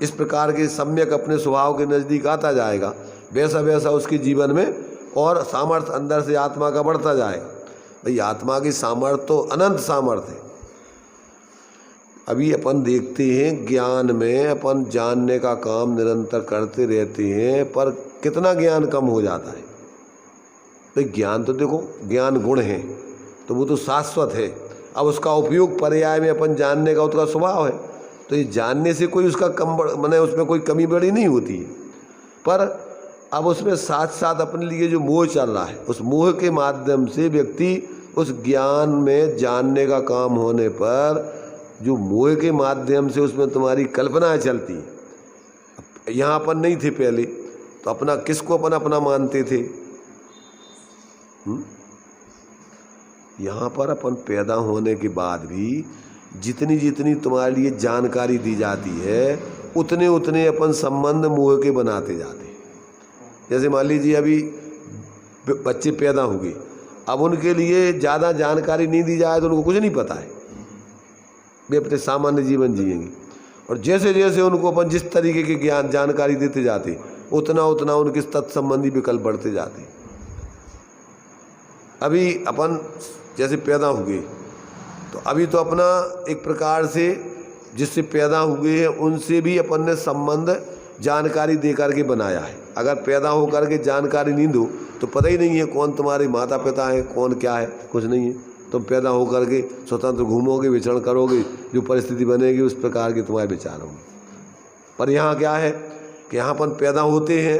इस प्रकार के सम्यक अपने स्वभाव के नज़दीक आता जाएगा, वैसा वैसा उसके जीवन में और सामर्थ्य अंदर से आत्मा का बढ़ता जाएगा। भाई आत्मा की सामर्थ्य तो अनंत सामर्थ्य है। अभी अपन देखते हैं ज्ञान में अपन जानने का काम निरंतर करते रहते हैं, पर कितना ज्ञान कम हो जाता है। तो ज्ञान तो देखो, ज्ञान गुण है तो वो तो शाश्वत है। अब उसका उपयोग पर्याय में अपन जानने का उसका स्वभाव है, तो ये जानने से कोई उसका कम माने उसमें कोई कमी बड़ी नहीं होती है। पर अब उसमें साथ साथ अपने लिए जो मोह चल रहा है, उस मोह के माध्यम से व्यक्ति उस ज्ञान में जानने का काम होने पर जो मोह के माध्यम से उसमें तुम्हारी कल्पनाएं चलती हैं। यहाँ अपन नहीं थे पहले, तो अपना किसको अपन अपना मानते थे? यहाँ पर अपन पैदा होने के बाद भी जितनी जितनी तुम्हारे लिए जानकारी दी जाती है, उतने उतने अपन संबंध मोह के बनाते जाते हैं। जैसे मान लीजिए अभी बच्चे पैदा हो गए, अब उनके लिए ज़्यादा जानकारी नहीं दी जाए तो उनको कुछ नहीं पता है, वे अपने सामान्य जीवन जिएंगे। और जैसे जैसे उनको अपन जिस तरीके की ज्ञान जानकारी देते जाते, उतना उतना उनके तत्संबंधी विकल्प बढ़ते जाते। अभी अपन जैसे पैदा हो गए, तो अभी तो अपना एक प्रकार से जिससे पैदा हुए हैं उनसे भी अपन ने संबंध जानकारी दे करके बनाया है। अगर पैदा हो करके जानकारी नहीं दो तो पता ही नहीं है कौन तुम्हारे माता पिता हैं, कौन क्या है, कुछ नहीं है। तुम पैदा हो करके स्वतंत्र घूमोगे, विचरण करोगे, जो परिस्थिति बनेगी उस प्रकार के तुम्हारे विचार होंगे। पर यहाँ क्या है कि यहाँ अपन पैदा होते हैं,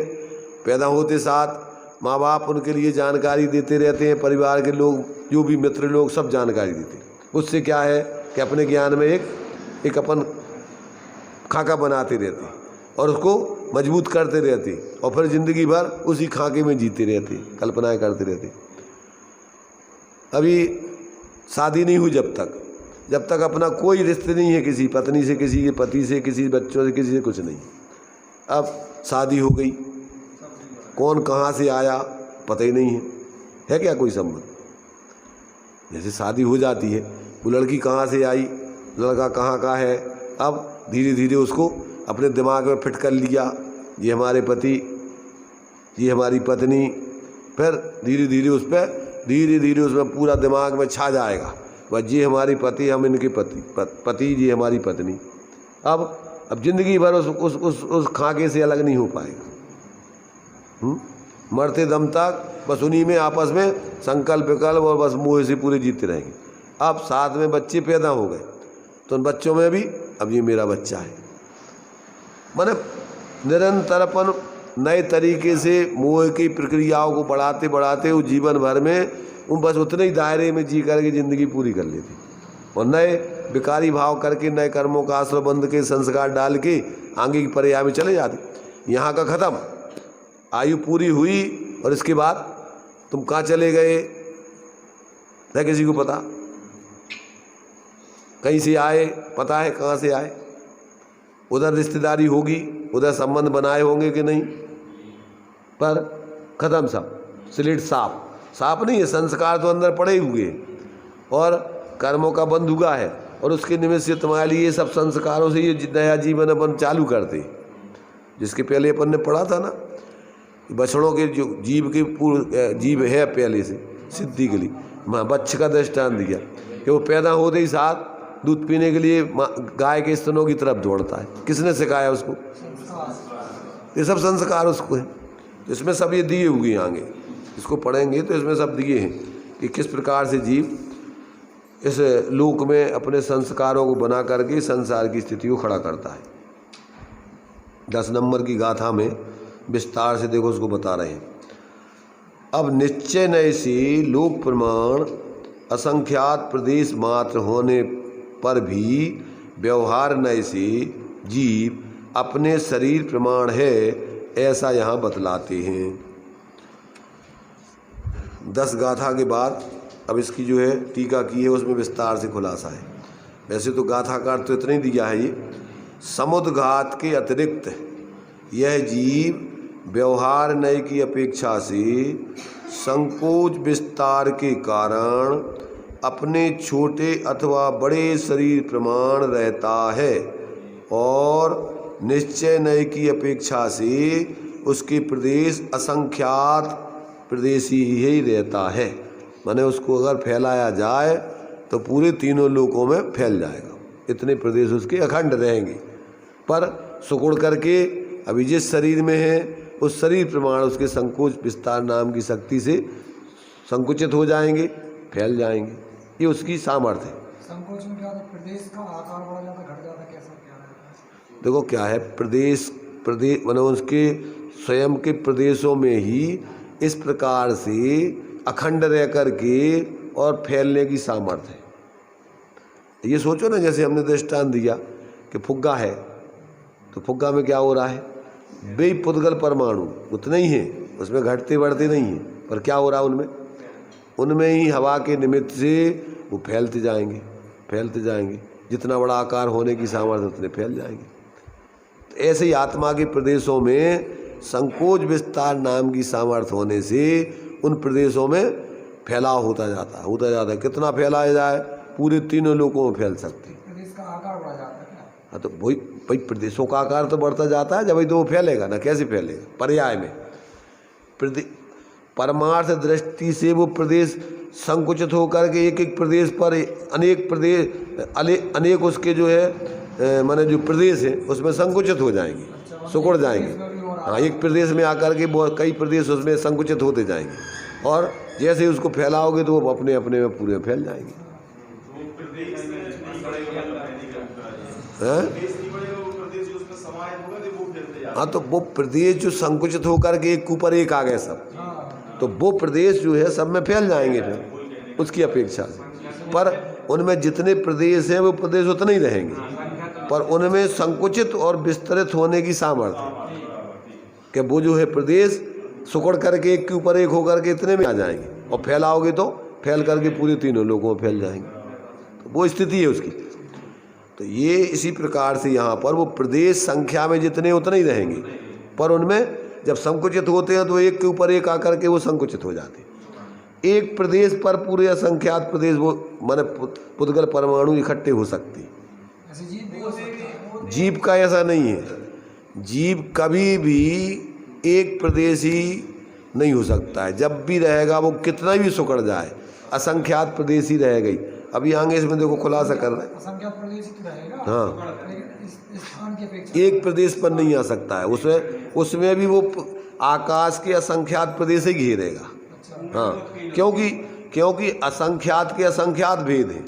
पैदा होते साथ माँ बाप उनके लिए जानकारी देते रहते हैं, परिवार के लोग, जो भी मित्र लोग, सब जानकारी देते हैं। उससे क्या है कि अपने ज्ञान में एक अपन खाका बनाते रहते हैं और उसको मजबूत करते रहते, और फिर ज़िंदगी भर उसी खाके में जीते रहते, कल्पनाएं करते रहते। अभी शादी नहीं हुई जब तक अपना कोई रिश्ते नहीं है, किसी पत्नी से, किसी के पति से, किसी बच्चों से, किसी से कुछ नहीं। अब शादी हो गई, कौन कहाँ से आया पता ही नहीं है क्या कोई संबंध। जैसे शादी हो जाती है, वो लड़की कहाँ से आई, लड़का कहाँ का है, अब धीरे धीरे उसको अपने दिमाग में फिट कर लिया, ये हमारे पति, ये हमारी पत्नी। फिर धीरे धीरे उसमें पूरा दिमाग में छा जाएगा, बस ये हमारी पति, हम इनके पति, ये हमारी पत्नी। अब जिंदगी भर उस खाके से अलग नहीं हो पाएगा। मरते दम तक बस उन्हीं में आपस में संकल्प विकल्प और बस मोह से पूरे जीते रहेंगे। अब साथ में बच्चे पैदा हो गए, तो उन बच्चों में भी अब ये मेरा बच्चा है, माने निरंतर अपन नए तरीके से मोह की प्रक्रियाओं को बढ़ाते बढ़ाते वो जीवन भर में उन बस उतने ही दायरे में जी करके ज़िंदगी पूरी कर लेते, और नए विकारी भाव करके नए कर्मों का आश्रय बंध के संस्कार डाल के आगे की पर्याय में चले जाते। यहाँ का ख़त्म, आयु पूरी हुई और इसके बाद तुम कहाँ चले गए न किसी को पता, कहीं से आए पता है कहाँ से आए, उधर रिश्तेदारी होगी, उधर संबंध बनाए होंगे कि नहीं, पर ख़त्म, सब स्लेट साफ नहीं है। संस्कार तो अंदर पड़े हुए और कर्मों का बंध हुआ है, और उसके निमित्त से तुम्हारे लिए सब संस्कारों से ये नया जीवन अपन चालू करते, जिसके पहले अपन ने पढ़ा था ना, बछड़ों के जो जीव के पूर्व जीव है पहले से सिद्धि के लिए, माँ बच्चे का दृष्टांत दिया कि वो पैदा होते ही साथ दूध पीने के लिए गाय के स्तनों की तरफ दौड़ता है। किसने सिखाया उसको? ये सब संस्कार उसको है। तो इसमें सब ये दिए हुए हैं, आगे इसको पढ़ेंगे तो इसमें सब दिए हैं कि किस प्रकार से जीव इस लोक में अपने संस्कारों को बना करके संसार की स्थिति को खड़ा करता है। 10 नंबर की गाथा में विस्तार से देखो उसको बता रहे हैं। अब निश्चय नए से लोक प्रमाण असंख्यात प्रदेश मात्र होने पर भी व्यवहार नय से जीव अपने शरीर प्रमाण है, ऐसा यहाँ बतलाते हैं। 10 गाथा के बाद अब इसकी जो है टीका की है, उसमें विस्तार से खुलासा है। वैसे तो गाथाकार तो इतना ही दिया है। ये समुद्घात के अतिरिक्त यह जीव व्यवहार नय की अपेक्षा से संकोच विस्तार के कारण अपने छोटे अथवा बड़े शरीर प्रमाण रहता है और निश्चय नय की अपेक्षा से उसके प्रदेश असंख्यात प्रदेशी ही रहता है। माने उसको अगर फैलाया जाए तो पूरे तीनों लोकों में फैल जाएगा। इतने प्रदेश उसके अखंड रहेंगे, पर सुकुड़ करके अभी जिस शरीर में है उस शरीर प्रमाण उसके संकोच विस्तार नाम की शक्ति से संकुचित हो जाएंगे, फैल जाएंगे। ये उसकी सामर्थ्य है। संकोच में क्या होता है? प्रदेश का आकार बढ़ जाता, घट जाता, कैसा क्या रहता है? देखो क्या है, प्रदेश मतलब उसके स्वयं के प्रदेशों में ही इस प्रकार से अखंड रह करके और फैलने की सामर्थ्य है। ये सोचो ना, जैसे हमने दृष्टांत दिया कि फुग्गा है, तो फुग्गा में क्या हो रहा है? वे पुद्गल परमाणु उतने ही हैं, उसमें घटते बढ़ते नहीं हैं, पर क्या हो रहा है उनमें ही हवा के निमित्त से वो फैलते जाएंगे, फैलते जाएंगे। जितना बड़ा आकार होने की सामर्थ्य उतने फैल जाएंगे। तो ऐसे ही आत्मा के प्रदेशों में संकोच विस्तार नाम की सामर्थ्य होने से उन प्रदेशों में फैलाव होता जाता है। कितना फैलाया जाए? पूरे तीनों लोकों में फैल सकते। प्रदेश का आकार बढ़ जाता है क्या? हाँ, तो वही भाई प्रदेशों का आकार तो बढ़ता जाता है जब भाई तो वो फैलेगा ना। कैसे फैलेगा? पर्याय में परमार्थ दृष्टि से वो प्रदेश संकुचित होकर के एक एक प्रदेश पर अनेक उसके जो है माने जो प्रदेश है उसमें संकुचित हो जाएंगे, सुकुड़ जाएंगे। हाँ, एक प्रदेश में आकर के कई प्रदेश उसमें संकुचित होते जाएंगे, और जैसे ही उसको फैलाओगे तो वो अपने अपने में पूरे फैल जाएंगे। हाँ, तो वो प्रदेश जो संकुचित होकर के एक ऊपर एक आ गए सब, तो वो प्रदेश जो है सब में फैल जाएंगे फिर उसकी अपेक्षा से। पर उनमें जितने प्रदेश हैं वो प्रदेश उतने ही रहेंगे, पर उनमें संकुचित और विस्तृत होने की सामर्थ्य कि वो जो है प्रदेश सुकड़ करके एक के ऊपर एक होकर के इतने में आ जाएंगे, और फैलाओगे तो फैल करके पूरे तीनों लोगों में फैल जाएंगे। तो वो स्थिति है उसकी। तो ये इसी प्रकार से यहाँ पर वो प्रदेश संख्या में जितने उतने ही रहेंगे, पर उनमें जब संकुचित होते हैं तो एक के ऊपर एक आकर के वो संकुचित हो जाते हैं। एक प्रदेश पर पूरे असंख्यात प्रदेश वो माने पुद्गल परमाणु इकट्ठे हो सकते हैं। ऐसे जीव भी हो सकते हैं? जीव का ऐसा नहीं है। जीव कभी भी एक प्रदेश ही नहीं हो सकता है। जब भी रहेगा वो कितना भी सुकड़ जाए, असंख्यात प्रदेश ही रह गई। अभी आगे इसमें देखो खुलासा कर रहे हैं। असंख्यात प्रदेश ही तो रहेगा। हाँ, लेकिन इस स्थान की अपेक्षा एक प्रदेश पर नहीं आ सकता है। उसमें भी वो आकाश के असंख्यात प्रदेश ही घेरेगा। हाँ, क्योंकि असंख्यात के असंख्यात भेद हैं,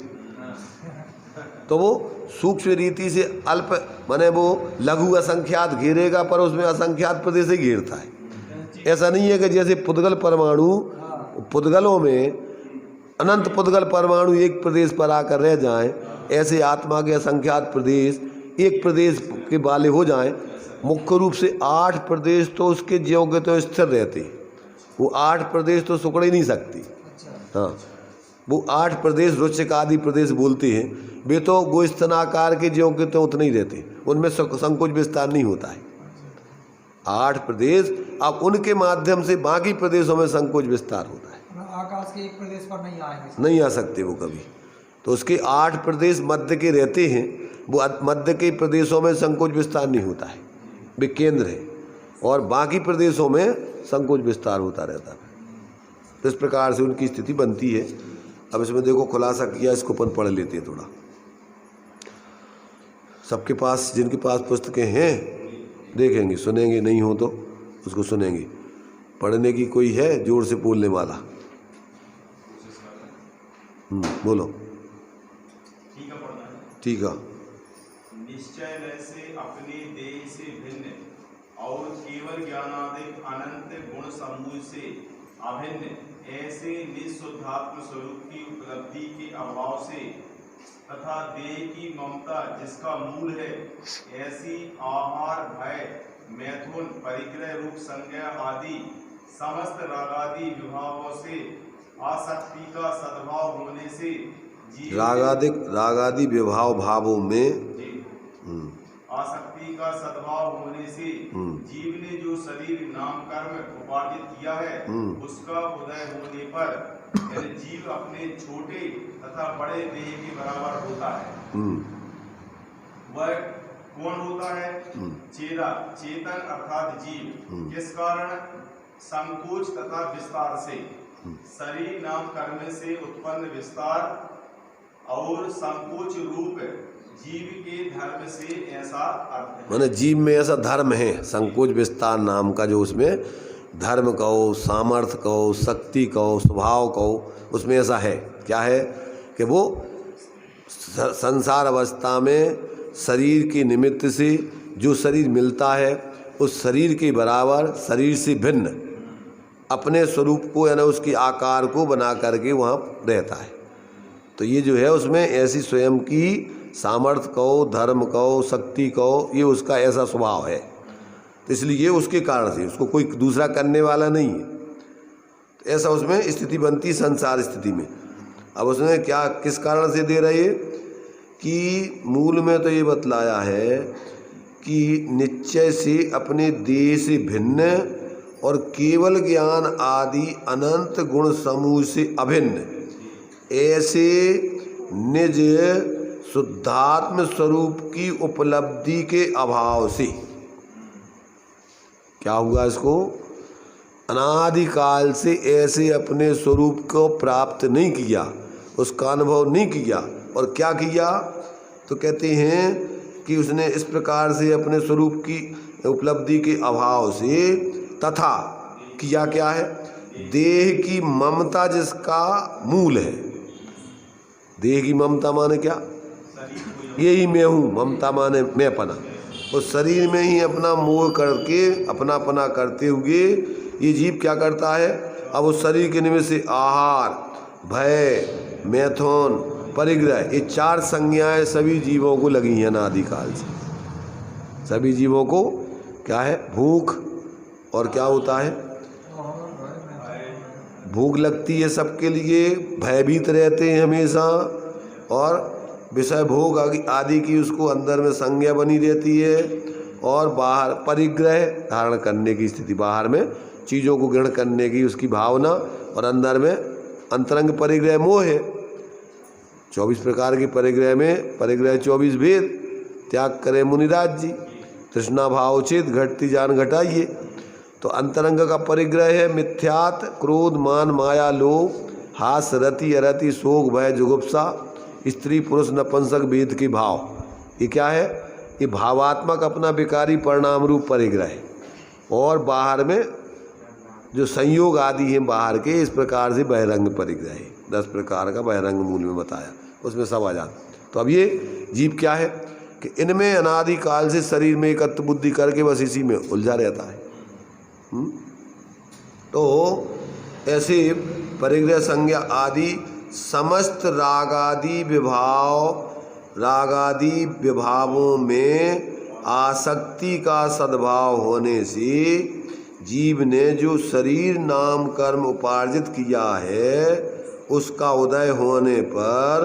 तो वो सूक्ष्म रीति से अल्प माने वो लघु असंख्यात घेरेगा, पर उसमें असंख्यात प्रदेश ही घेरता है। ऐसा नहीं है कि जैसे पुद्गल परमाणु, पुद्गलों में अनंत पुद्गल परमाणु एक प्रदेश पर आकर रह जाएं, ऐसे आत्मा के असंख्यात प्रदेश एक प्रदेश के वाले हो जाएं। मुख्य रूप से 8 प्रदेश तो उसके ज्यों के तो स्थिर रहते, वो 8 प्रदेश तो सुकड़ ही नहीं सकती। हाँ, वो 8 प्रदेश रुचिक आदि प्रदेश बोलते हैं, वे तो गोस्तनाकार के ज्यों के तो उतने ही रहते, उनमें संकोच विस्तार नहीं होता है। 8 प्रदेश, अब उनके माध्यम से बाकी प्रदेशों में संकोच विस्तार होता है। आकाश के एक प्रदेश पर नहीं आएंगे, नहीं आ सकते वो कभी। तो उसके 8 प्रदेश मध्य के रहते हैं, वो मध्य के प्रदेशों में संकोच विस्तार नहीं होता है, वे केंद्र है, और बाकी प्रदेशों में संकोच विस्तार होता रहता है। तो इस प्रकार से उनकी स्थिति बनती है। अब इसमें देखो खुलासा किया, इसको अपन पढ़ लेते हैं थोड़ा। सबके पास, जिनके पास पुस्तकें हैं देखेंगे, सुनेंगे, नहीं हो तो उसको सुनेंगे। पढ़ने की कोई है जोर से बोलने वाला? बोलो। ठीक है। निश्चय से अपने देह से भिन्न और केवल ज्ञानादिक अनंत गुण समूह से अभिन्न ऐसे निःशुद्धात्म स्वरूप की उपलब्धि के अभाव से तथा देह की ममता जिसका मूल है, ऐसी आहार, भय, मैथुन, परिग्रह, रूप, संज्ञा आदि समस्त रागादि विभावों से आसक्ति का सद्भाव होने से जीव रागादि विभाव भावों में आसक्ति का सद्भाव होने से जीव ने जो शरीर नाम कर्म उपार्जित किया है, उसका उदय होने पर यदि जीव अपने छोटे तथा बड़े देह के बराबर होता है। वह कौन होता है? चेतन अर्थात जीव। किस कारण? संकोच तथा विस्तार से। शरीर नाम कर्म से उत्पन्न विस्तार और संकोच रूप जीव के धर्म से ऐसा अर्थ है। माने जीव में ऐसा धर्म है, संकोच विस्तार नाम का, जो उसमें धर्म कहो, सामर्थ्य कहो, शक्ति कहो, स्वभाव कहो, उसमें ऐसा है। क्या है कि वो संसार अवस्था में शरीर के निमित्त से जो शरीर मिलता है, उस शरीर के बराबर, शरीर से भिन्न अपने स्वरूप को यानी उसकी आकार को बना करके वहाँ रहता है। तो ये जो है उसमें ऐसी स्वयं की सामर्थ्य कहो, धर्म कहो, शक्ति कहो, ये उसका ऐसा स्वभाव है। तो इसलिए ये उसके कारण से, उसको कोई दूसरा करने वाला नहीं है। तो ऐसा उसमें स्थिति बनती संसार स्थिति में। अब उसमें क्या किस कारण से दे रही है कि मूल में तो ये बतलाया है कि निश्चय से अपने देह से भिन्न और केवल ज्ञान आदि अनंत गुण समूह से अभिन्न ऐसे निज शुद्धात्म स्वरूप की उपलब्धि के अभाव से क्या हुआ, इसको अनादिकाल से ऐसे अपने स्वरूप को प्राप्त नहीं किया, उसका अनुभव नहीं किया। और क्या किया तो कहते हैं कि उसने इस प्रकार से अपने स्वरूप की उपलब्धि के अभाव से तथा किया क्या है, देह की ममता जिसका मूल है। देह की ममता माने क्या, यही मैं हूँ, ममता माने मैंपना। उस शरीर में ही अपना मोह करके अपनापना करते हुए ये जीव क्या करता है, अब उस शरीर के निमित्त से आहार, भय, मैथुन, परिग्रह, ये चार संज्ञाएं सभी जीवों को लगी हैं अनादिकाल से। सभी जीवों को क्या है, भूख, और क्या होता है, भूख लगती है सबके लिए, भयभीत रहते हैं हमेशा, और विषय भोग आदि की उसको अंदर में संज्ञा बनी रहती है, और बाहर परिग्रह धारण करने की स्थिति, बाहर में चीज़ों को ग्रहण करने की उसकी भावना, और अंदर में अंतरंग परिग्रह मोह है। 24 प्रकार के परिग्रह में परिग्रह 24 भेद त्याग करे मुनिराज जी, तृष्णा भाव चेत घटती जान घटाइए। तो अंतरंग का परिग्रह है मिथ्यात, क्रोध, मान, माया, लोभ, हास, रति, अरति, शोक, भय, जुगुप्सा, स्त्री पुरुष नपुंसक भेद के भाव। ये क्या है, ये भावात्मक अपना विकारी परिणाम रूप परिग्रह है। और बाहर में जो संयोग आदि हैं बाहर के, इस प्रकार से बहिरंग परिग्रह है। 10 प्रकार का बहिरंग मूल में बताया, उसमें सब आ जाता। तो अब ये जीव क्या है कि इनमें अनादिकाल से शरीर में एकत्व बुद्धि करके बस इसी में उलझा रहता है। तो ऐसे परिग्रह संज्ञा आदि समस्त रागादि विभावों में आसक्ति का सद्भाव होने से जीव ने जो शरीर नाम कर्म उपार्जित किया है, उसका उदय होने पर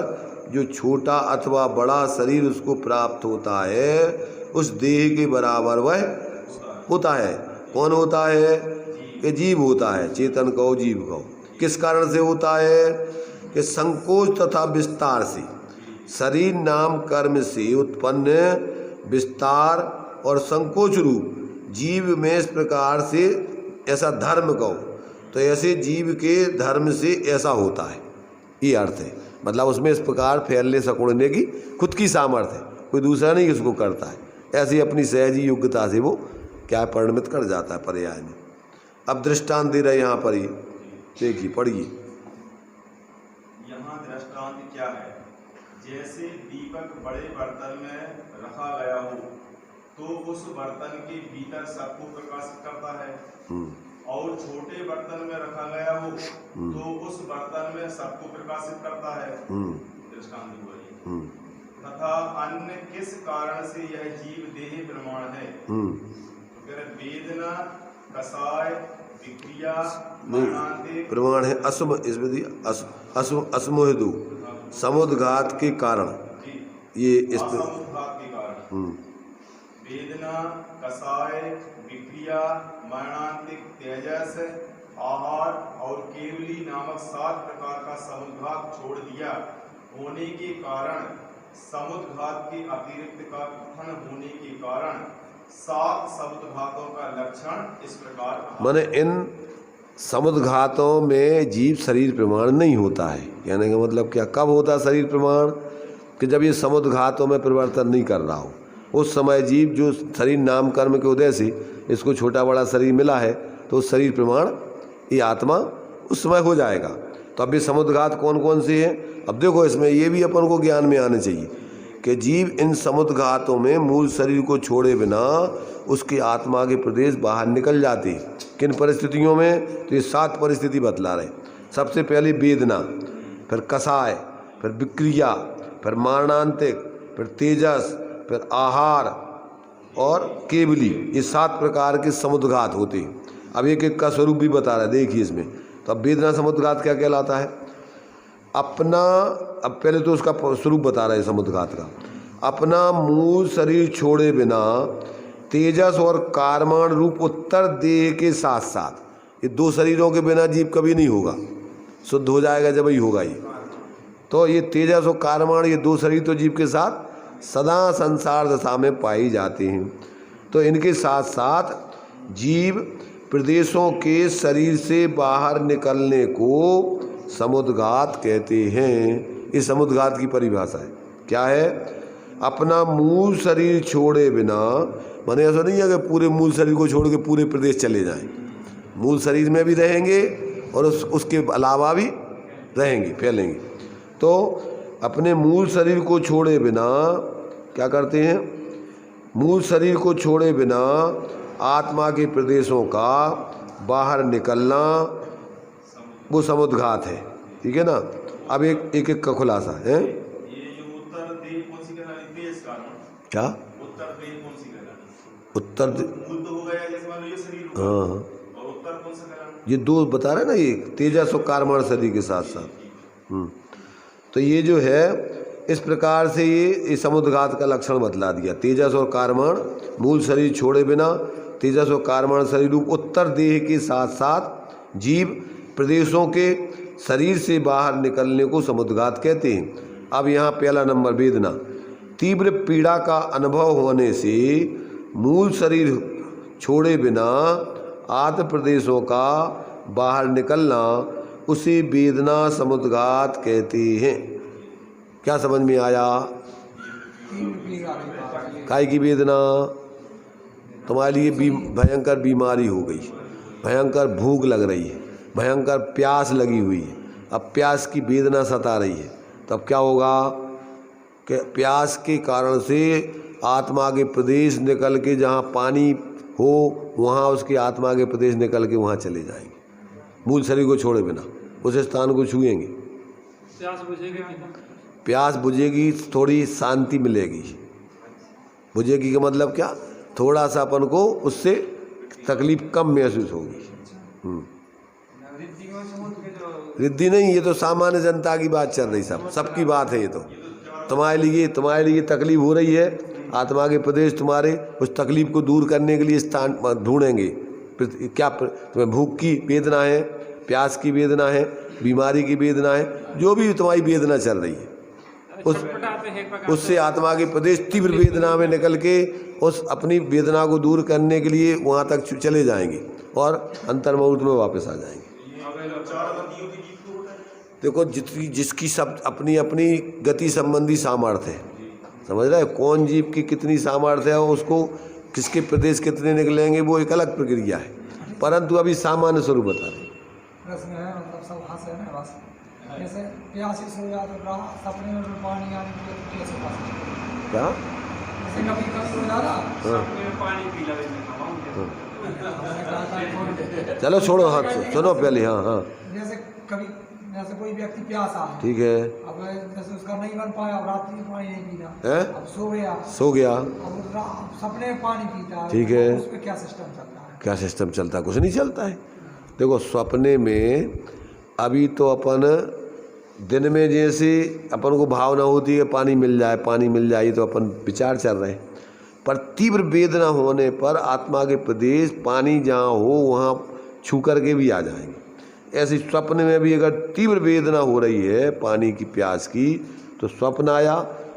जो छोटा अथवा बड़ा शरीर उसको प्राप्त होता है, उस देह के बराबर वह होता है। कौन होता है कि जीव होता है, चेतन कहो, जीव कहो। किस कारण से होता है कि संकोच तथा विस्तार से, शरीर नाम कर्म से उत्पन्न विस्तार और संकोच रूप जीव में इस प्रकार से ऐसा धर्म कहो, तो ऐसे जीव के धर्म से ऐसा होता है, ये अर्थ है। मतलब उसमें इस प्रकार फैलने सकुड़ने की खुद की सामर्थ्य है, कोई दूसरा नहीं इसको करता है। ऐसी अपनी सहजी योग्यता से वो क्या परिणमित कर जाता है पर्याय में। अब दृष्टांत दे रहे यहाँ पर, ही देखिए, पढ़िए। यहाँ दृष्टांत क्या है, जैसे दीपक बड़े बर्तन में रखा गया हो तो उस बर्तन के भीतर सबको प्रकाशित करता है, और छोटे बर्तन में रखा गया हो तो उस बर्तन में सबको प्रकाशित करता है। दृष्टांत हुआ ये। तथा अन्य किस कारण से यह जीव देह प्रमाण है? तो कह रहे वेदना, कसाय, विक्रिया, मरणांतिक प्रमाण है असम, इसमें दी असमोहेतु समुद्घात के कारण, ये इस पे असमुद्घात के कारण वेदना, कसाय, विक्रिया, मरणांतिक तेजस, आहार और केवली नामक 7 प्रकार का समुद्घात छोड़ दिया होने के कारण, समुद्घात के अतिरिक्त का कथन होने के कारण 7 समुद्घातों का लक्षण इस प्रकार। माने इन समुद्घातों में जीव शरीर प्रमाण नहीं होता है। कहने का मतलब क्या, कब होता है शरीर प्रमाण? कि जब ये समुद्घातों में परिवर्तन नहीं कर रहा हो, उस समय जीव जो शरीर नाम कर्म के उदय से इसको छोटा बड़ा शरीर मिला है, तो उस शरीर प्रमाण ये आत्मा उस समय हो जाएगा। तो अब ये समुद्घात कौन कौन से हैं? अब देखो इसमें ये भी अपन को ज्ञान में आने चाहिए कि जीव इन समुद्घातों में मूल शरीर को छोड़े बिना उसके आत्मा के प्रदेश बाहर निकल जाते हैं। किन परिस्थितियों में? तो ये 7 परिस्थिति बतला रहे। सबसे पहले वेदना, फिर कसाय, फिर विक्रिया, फिर मारणांतिक, फिर तेजस, फिर आहार और केवली, ये 7 प्रकार के समुद्घात होते हैं। अब एक एक का स्वरूप भी बता रहा है, देखिए इसमें। तो अब वेदना समुद्घात क्या कहलाता है? अपना, अब पहले तो उसका स्वरूप बता रहा है समुद्घात का। अपना मूल शरीर छोड़े बिना तेजस और कार्माण रूप उत्तर देह के साथ साथ, ये 2 शरीरों के बिना जीव कभी नहीं होगा, शुद्ध हो जाएगा जब ही होगा ये। तो ये तेजस और कार्माण, ये 2 शरीर तो जीव के साथ सदा संसार दशा में पाई जाते हैं। तो इनके साथ साथ जीव प्रदेशों के शरीर से बाहर निकलने को समुद्घात कहते हैं। इस समुद्घात की परिभाषा है, क्या है? अपना मूल शरीर छोड़े बिना, माने ऐसा नहीं है कि पूरे मूल शरीर को छोड़ के पूरे प्रदेश चले जाएं। मूल शरीर में भी रहेंगे और उसके अलावा भी रहेंगे, फैलेंगे। तो अपने मूल शरीर को छोड़े बिना क्या करते हैं? मूल शरीर को छोड़े बिना आत्मा के प्रदेशों का बाहर निकलना, वो समुद्घात है। ठीक है ना? अब एक एक का खुलासा है। ये जो उत्तर देह कौन सी कहलाती है? इसका क्या उत्तर देह कौन सी कहलाती है? उत्तर मूल तो हो गया, जैसे मान लो ये शरीर हाँ होगा, और उत्तर कौन सा कहलाता? ये 2 बता रहे ना, ये तेजस और कार्माण शरीर के साथ साथ। तो ये जो है इस प्रकार से ये समुद्घात का लक्षण बतला दिया। तेजस और कार्माण मूल शरीर छोड़े बिना तेजस और कार्माण शरीर रूप उत्तर देह के साथ साथ जीव प्रदेशों के शरीर से बाहर निकलने को समुद्घात कहते हैं। अब यहाँ पहला नंबर वेदना, तीव्र पीड़ा का अनुभव होने से मूल शरीर छोड़े बिना आत्म प्रदेशों का बाहर निकलना, उसे वेदना समुद्घात कहते हैं। क्या समझ में आया? काय की वेदना? तुम्हारे लिए भयंकर बीमारी हो गई, भयंकर भूख लग रही है, भयंकर प्यास लगी हुई है, अब प्यास की वेदना सता रही है। तब क्या होगा कि प्यास के कारण से आत्मा के प्रदेश निकल के, जहाँ पानी हो वहाँ उसके आत्मा के प्रदेश निकल के वहाँ चले जाएंगे, मूल शरीर को छोड़े बिना उस स्थान को छुएंगे। प्यास बुझेगी? प्यास बुझेगी, थोड़ी शांति मिलेगी। बुझेगी का मतलब क्या? थोड़ा सा अपन को उससे तकलीफ कम महसूस होगी। रिद्धि नहीं, ये तो सामान्य जनता की बात चल रही, सबकी बात है। ये तो तुम्हारे लिए तकलीफ हो रही है, आत्मा के प्रदेश तुम्हारे उस तकलीफ को दूर करने के लिए स्थान ढूंढेंगे। क्या तुम्हें भूख की वेदना है, प्यास की वेदना है, बीमारी की वेदना है, जो भी तुम्हारी वेदना चल रही है, उससे आत्मा के प्रदेश तीव्र वेदना में निकल के उस अपनी वेदना को दूर करने के लिए वहाँ तक चले जाएंगे और अंतर्मुहूर्त में वापस आ जाएंगे। देखो, जिसकी सब अपनी अपनी गति संबंधी सामर्थ्य है, समझ रहे हैं? कौन जीव की कितनी सामर्थ्य है, उसको किसके प्रदेश कितने निकलेंगे, वो एक अलग प्रक्रिया है। परंतु अभी सामान्य स्वरूप बता रहे। प्रश्न है, मतलब सब हाथ है ना, बस जैसे प्यासी सो जाए तो सपने में पानी आने के लिए कैसे पास? क्या? जैसे कभी सो जाता पानी पी ला। चलो छोड़ो हाथ से, सुनो पहले। हाँ हाँ, जैसे कभी जैसे कोई व्यक्ति प्यासा है, ठीक है, अब जैसे उसका नहीं बन पाया, अब रात्रि में पानी नहीं पीना, है, अब सो गया, अब सपने में पानी पीता है, ठीक है, उस पर क्या सिस्टम चलता है? क्या सिस्टम चलता है? कुछ नहीं चलता है। देखो सपने में अभी तो अपन दिन में जैसे अपन को भावना होती है पानी मिल जाए, पानी मिल जाए, तो अपन विचार चल रहे हैं, पर तीव्र वेदना होने पर आत्मा के प्रदेश पानी जहाँ हो वहाँ छू करके भी आ जाएंगे। ऐसे स्वप्न में भी अगर तीव्र वेदना हो रही है पानी की प्यास की, तो स्वप्न आया,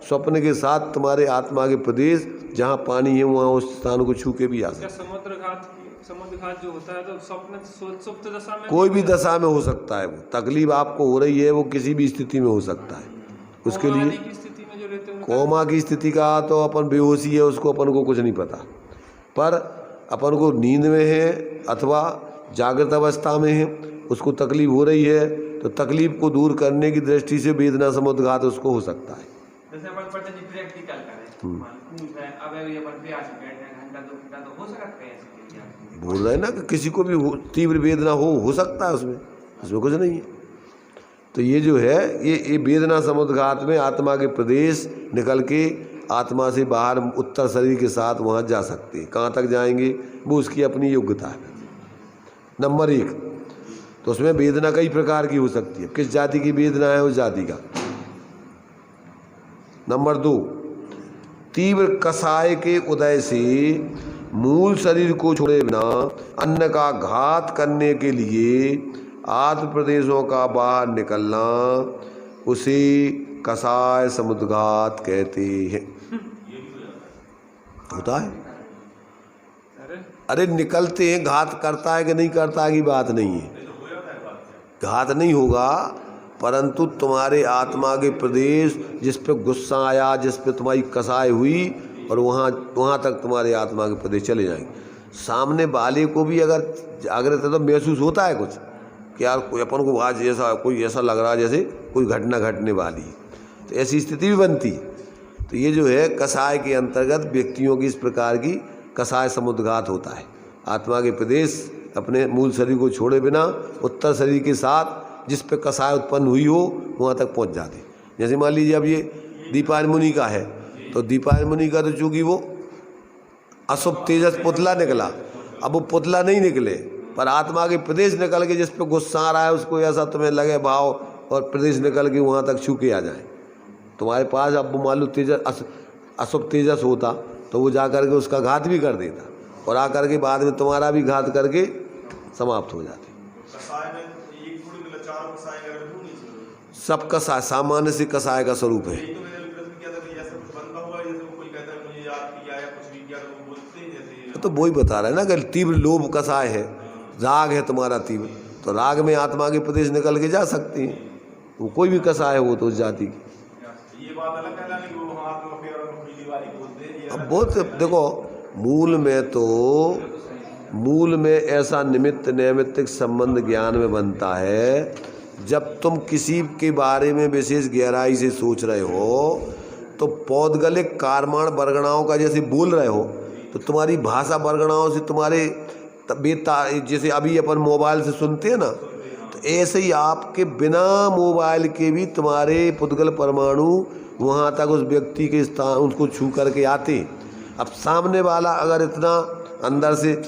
स्वप्न के साथ तुम्हारे आत्मा के प्रदेश जहाँ पानी है वहाँ उस स्थान को छू के भी आ सकते। समुद्र घात जो होता है तो स्वप्न सुप्त दशा में कोई भी दशा में हो सकता है। वो तकलीफ आपको हो रही है वो किसी भी स्थिति में हो सकता है। उसके लिए की स्थिति में जो रहते हैं कोमा की स्थिति का तो अपन बेहोशी है, उसको अपन को कुछ नहीं पता, पर अपन को नींद में है अथवा जागृत अवस्था में है, उसको तकलीफ हो रही है, तो तकलीफ को दूर करने की दृष्टि से वेदना समुद्रघात उसको हो सकता है। जैसे अपन पढ़ते जी प्रैक्टिकल करें, कूद है, अब अभी अपन प्यास बैठ हैं, घंटा 2 घंटा तो हो सकते हैं ऐसे। बोल रहे हैं ना कि किसी को भी तीव्र वेदना हो सकता है, उसमें कुछ नहीं है। तो ये जो है ये वेदना समुद्रघात में आत्मा के प्रदेश निकल के आत्मा से बाहर उत्तर शरीर के साथ वहाँ जा सकते हैं। कहाँ तक जाएंगे वो उसकी अपनी योग्यता है। नंबर 1, तो उसमें वेदना कई प्रकार की हो सकती है, किस जाति की वेदना है उस जाति का। नंबर 2, तीव्र कसाय के उदय से मूल शरीर को छोड़े बिना अन्न का घात करने के लिए आत्म प्रदेशों का बाहर निकलना, उसे कसाय समुद्रघात कहते हैं। होता है, अरे निकलते हैं, घात करता है कि नहीं करता है की बात नहीं है, घात नहीं होगा, परंतु तुम्हारे आत्मा के प्रदेश जिस पे गुस्सा आया, जिस पे तुम्हारी कसाई हुई, और वहाँ तक तुम्हारे आत्मा के प्रदेश चले जाएंगे। सामने वाले को भी अगर जागृत है तो महसूस होता है कुछ कि यार कोई अपन को आज कोई ऐसा लग रहा है जैसे कोई घटना घटने वाली है, तो ऐसी स्थिति भी बनती है। तो ये जो है कसाय के अंतर्गत व्यक्तियों की इस प्रकार की कसाय समुद्रघात होता है। आत्मा के प्रदेश अपने मूल शरीर को छोड़े बिना उत्तर शरीर के साथ जिस पे कसाय उत्पन्न हुई हो वहाँ तक पहुँच जाते। जैसे मान लीजिए अब ये दीपायन मुनि का है, तो दीपायन मुनि का तो चूँकि वो अशुभ तेजस पुतला निकला, अब वो पुतला नहीं निकले, पर आत्मा के प्रदेश निकल के जिस पे गुस्सा आ रहा है उसको ऐसा तुम्हें लगे भाव, और प्रदेश निकल के वहाँ तक छू के आ जाए। तुम्हारे पास अब मान लो तेजस अशुभ तेजस होता तो वो जा करके उसका घात भी कर देता, और आकर के बाद में तुम्हारा भी घात करके समाप्त हो जाते। सब कसाय सामान्य से कसाय का स्वरूप है। तो वही बता रहा है ना कि तीव्र लोभ कसाय है, राग है तुम्हारा तीव्र, तो राग में आत्मा के प्रदेश निकल के जा सकती है, वो कोई भी कसाय हो तो उस जाति की। ये बात अलग है कि वो हाथ में फिर पीली वाली बोलते हैं। अब बहुत देखो मूल में ऐसा निमित्त नैमित्तिक संबंध ज्ञान में बनता है, जब तुम किसी के बारे में विशेष गहराई से सोच रहे हो तो पौद्गलिक कारमाण वर्गणाओं का जैसे बोल रहे हो, तो तुम्हारी भाषा वर्गणाओं से तुम्हारे जैसे अभी अपन मोबाइल से सुनते हैं ना, तो ऐसे ही आपके बिना मोबाइल के भी तुम्हारे पुद्गल परमाणु वहाँ तक उस व्यक्ति के स्थान उसको छू करके आते। अब सामने वाला अगर इतना अंदर से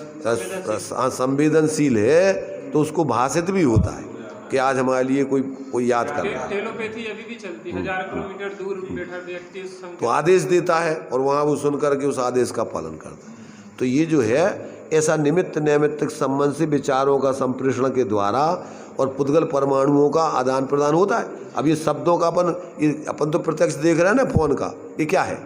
संवेदनशील है तो उसको भाषित भी होता है कि आज हमारे लिए कोई याद कर रहा है। टेलीपैथी अभी भी चलती है, 1000 किलोमीटर दूर बैठा व्यक्ति तो आदेश देता है और वहाँ वो सुन करके उस आदेश का पालन करता है। तो ये जो है ऐसा निमित्त नैमित्तिक संबंध से विचारों का संप्रेषण के द्वारा और पुद्गल परमाणुओं का आदान प्रदान होता है। अब ये शब्दों का अपन तो प्रत्यक्ष देख रहे हैं ना फोन का, ये क्या है,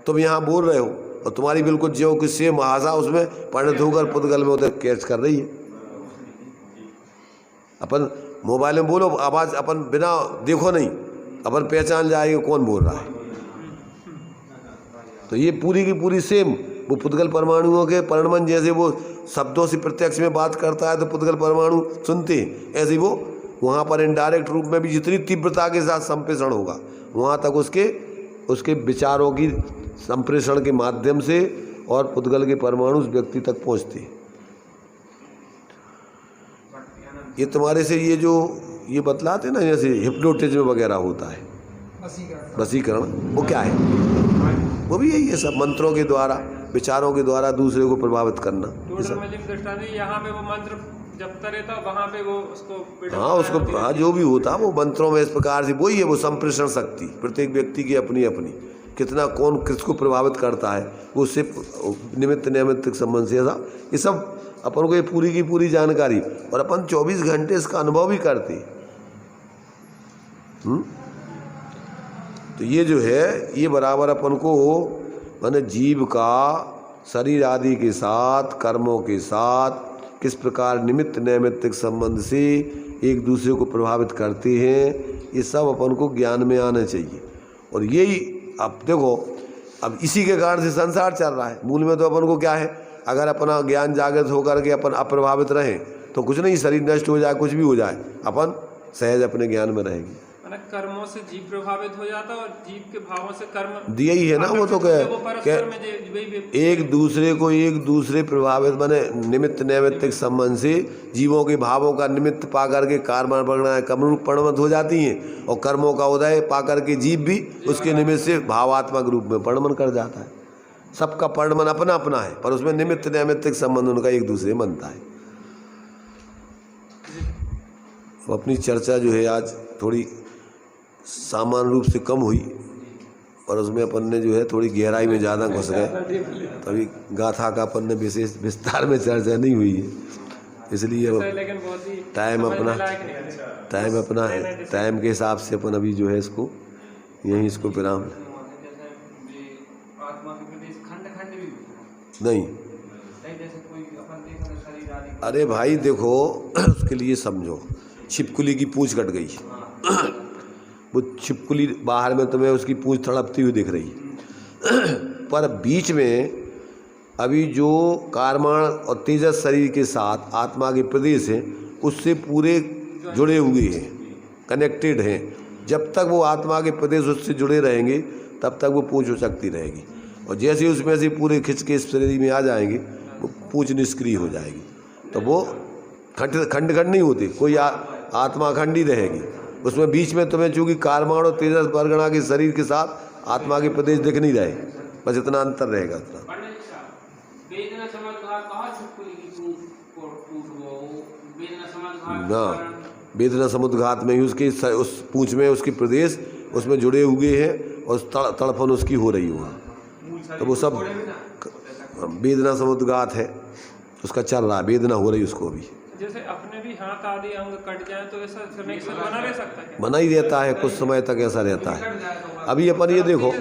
तुम यहाँ बोल रहे हो और तुम्हारी बिल्कुल जो कि सेम भाषा उसमें परिणत होकर पुद्गल में उधर कैच कर रही है। अपन मोबाइल में बोलो, आवाज़ अपन बिना देखो नहीं, अपन पहचान जाएंगे कौन बोल रहा है। तो ये पूरी की पूरी सेम वो पुद्गल परमाणुओं के परिणमन, जैसे वो शब्दों से प्रत्यक्ष में बात करता है तो पुद्गल परमाणु सुनते हैं, ऐसे ही वो वहाँ पर इनडायरेक्ट रूप में भी जितनी तीव्रता के साथ संप्रेषण होगा वहाँ तक उसके विचारों की संप्रेषण के माध्यम से और पुद्गल के परमाणु उस व्यक्ति तक पहुँचते हैं। ये तुम्हारे से ये जो ये बतलाते ना, जैसे हिप्नोटिज्म वगैरह होता है, वशीकरण, वो क्या है? वो भी यही है, सब मंत्रों के द्वारा, विचारों के द्वारा दूसरे को प्रभावित करना। यहाँ पे वो मंत्र जपता रहता, वहाँ पे वो उसको, हाँ उसको, हाँ जो भी होता वो मंत्रों में इस प्रकार से, वही है वो संप्रेषण शक्ति, प्रत्येक व्यक्ति की अपनी अपनी, कितना कौन किसको प्रभावित करता है वो सिर्फ निमित्त नैमित्तिक संबंध से, ऐसा ये सब अपन को ये पूरी की पूरी जानकारी, और अपन 24 घंटे इसका अनुभव भी करते। तो ये जो है ये बराबर अपन को माने जीव का शरीर आदि के साथ, कर्मों के साथ किस प्रकार निमित्त नैमित्तिक संबंध से एक दूसरे को प्रभावित करते हैं, ये सब अपन को ज्ञान में आना चाहिए। और यही अब देखो, अब इसी के कारण से संसार चल रहा है। मूल में तो अपन को क्या है, अगर अपना ज्ञान जागृत होकर के अपन अप्रभावित रहें तो कुछ नहीं, शरीर नष्ट हो जाए, कुछ भी हो जाए, अपन सहज अपने ज्ञान में रहेंगे। कर्मों से जीव प्रभावित हो जाता और जीव के भावों से कर्म दिया ही है ना, वो तो एक दूसरे को एक दूसरे प्रभावित माने निमित्त नैमित्तिक संबंध से जीवों के भावों का निमित्त पा करके कर्मरूप परिणत हो जाती हैं, और कर्मों का उदय पा करके जीव भी उसके निमित्त से भावात्मक रूप में परिणमन कर जाता है। सबका परिणमन अपना अपना है, पर उसमें निमित्त नैमित्तिक संबंध उनका एक दूसरे बनता है। अपनी चर्चा जो है आज थोड़ी सामान्य रूप से कम हुई, और उसमें अपन ने जो है थोड़ी गहराई में ज़्यादा घुस गए, तभी गाथा का अपन ने विशेष विस्तार में चर्चा नहीं हुई है, इसलिए टाइम के हिसाब से अपन अभी जो है इसको यहीं इसको विराम नहीं। अरे भाई देखो, उसके लिए समझो, छिपकली की पूंछ कट गई, वो छिपकली बाहर में तुम्हें उसकी पूंछ तड़पती हुई दिख रही, पर बीच में अभी जो कार्माण और तेजस शरीर के साथ आत्मा के प्रदेश हैं उससे पूरे जुड़े हुए हैं, कनेक्टेड हैं। जब तक वो आत्मा के प्रदेश उससे जुड़े रहेंगे तब तक वो पूंछ उचकती रहेगी, और जैसे उसमें से पूरे खिंच के इस शरीर में आ जाएंगे वो पूंछ निष्क्रिय हो जाएगी, तो वो खंड नहीं होती, कोई आत्मा अखंड ही रहेगी। उसमें बीच में तुम्हें चूँकि कार्माण और तेजस परगणा के शरीर के साथ आत्मा के प्रदेश दिख नहीं रहे, बस इतना अंतर रहेगा। इतना ना वेदना समुद्घात में ही उसके उस पूंछ में उसके प्रदेश उसमें जुड़े हुए हैं, और तड़पन उसकी हो रही होगा, तो वो सब वेदना समुद्घात है, उसका चल रहा है, वेदना हो रही उसको भी। जैसे अपने भी हाथ आदि अंग कट जाए तो ऐसा कनेक्शन बना रह सकता है? बना ही रहता है, कुछ समय तक ऐसा रहता है। अभी अपन ये देखो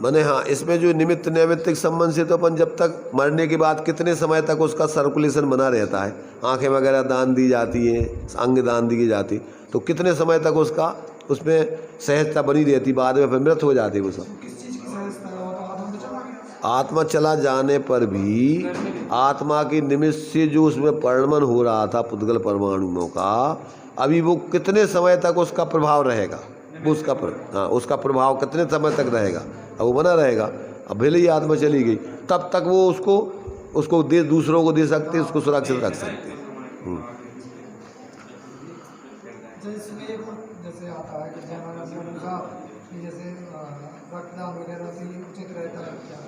मैंने, हाँ इसमें जो निमित्त नैमित्तिक संबंध से तो अपन जब तक मरने के बाद कितने समय तक उसका सर्कुलेशन बना रहता है, आंखें वगैरह दान दी जाती हैं, अंग दान दिए जाते, तो कितने समय तक उसका उसमें सहजता बनी रहती, बाद में फिर मृत हो जाती वो सब। आत्मा चला जाने पर भी आत्मा के निमित्त से जो उसमें परिणमन हो रहा था पुद्गल परमाणुओं का, अभी वो कितने समय तक उसका प्रभाव रहेगा, वो उसका प्रभाव कितने समय तक रहेगा, अब वो बना रहेगा। अब भले ही आत्मा चली गई तब तक वो उसको दे, दूसरों को दे सकते, उसको सुरक्षित रख सकते। जैसे आता है कि जैसे रक्तदान वगैरह से उचित रहता है क्या?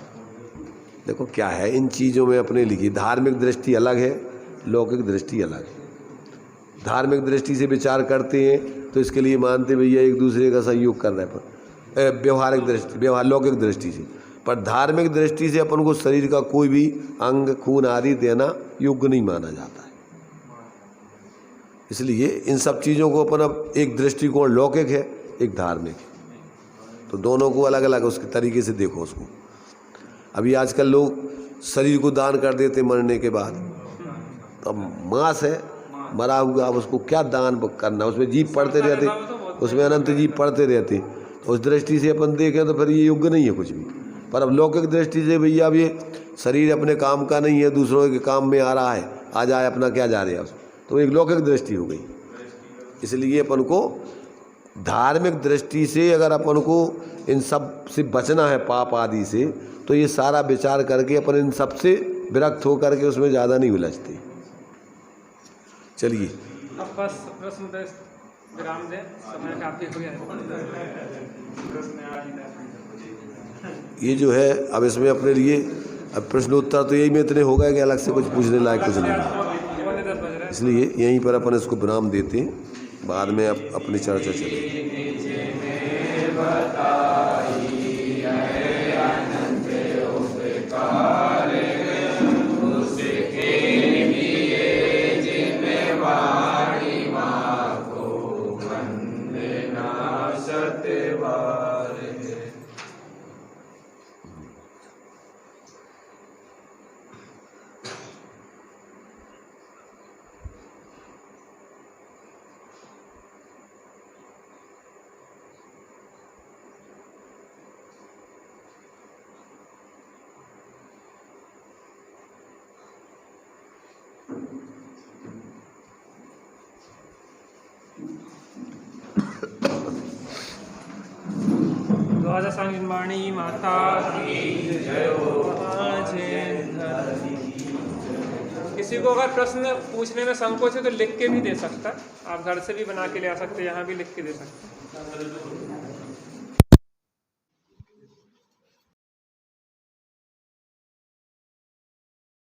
देखो क्या है, इन चीज़ों में अपने लिखी धार्मिक दृष्टि अलग है, लौकिक दृष्टि अलग है। धार्मिक दृष्टि से विचार करते हैं तो इसके लिए मानते भैया एक दूसरे का सहयोग कर रहे हैं, व्यवहारिक दृष्टि लौकिक दृष्टि से। पर धार्मिक दृष्टि से अपन को शरीर का कोई भी अंग खून आदि देना योग्य नहीं माना जाता है। इसलिए इन सब चीज़ों को अपन अब एक दृष्टिकोण लौकिक है, एक धार्मिक है, तो दोनों को अलग अलग उसके तरीके से देखो उसको। अभी आजकल लोग शरीर को दान कर देते मरने के बाद, अब मांस है मरा हुआ, अब उसको क्या दान करना, उसमें जीव पड़ते रहते, उसमें अनंत जीव पड़ते रहते, उस दृष्टि से अपन देखें तो फिर ये योग्य नहीं है कुछ भी। पर अब लौकिक दृष्टि से भैया अब ये शरीर अपने काम का नहीं है, दूसरों के काम में आ रहा है, आ जाए अपना क्या जा रहे हैं, तो एक लौकिक दृष्टि हो गई। इसलिए अपन को धार्मिक दृष्टि से अगर अपन को इन सब से बचना है पाप आदि से, तो ये सारा विचार करके अपन इन सब से विरक्त होकर के उसमें ज़्यादा नहीं उलझते। चलिए। बस प्रश्न पे विराम दें, समय काफी हो गया है। ये जो है अब इसमें अपने लिए अब प्रश्नोत्तर तो यही में इतने हो गए कि अलग से कुछ पूछने लायक कुछ नहीं है। 9:45 बज रहा है। इसलिए यहीं पर अपन इसको विराम देते हैं, बाद में अब अपनी चर्चा चलेगी। द्वादशांगिनी माता की जय हो। किसी को अगर प्रश्न पूछने में संकोच है तो लिख के भी दे सकता है, आप घर से भी बना के ले आ सकते हैं, यहाँ भी लिख के दे सकते हैं।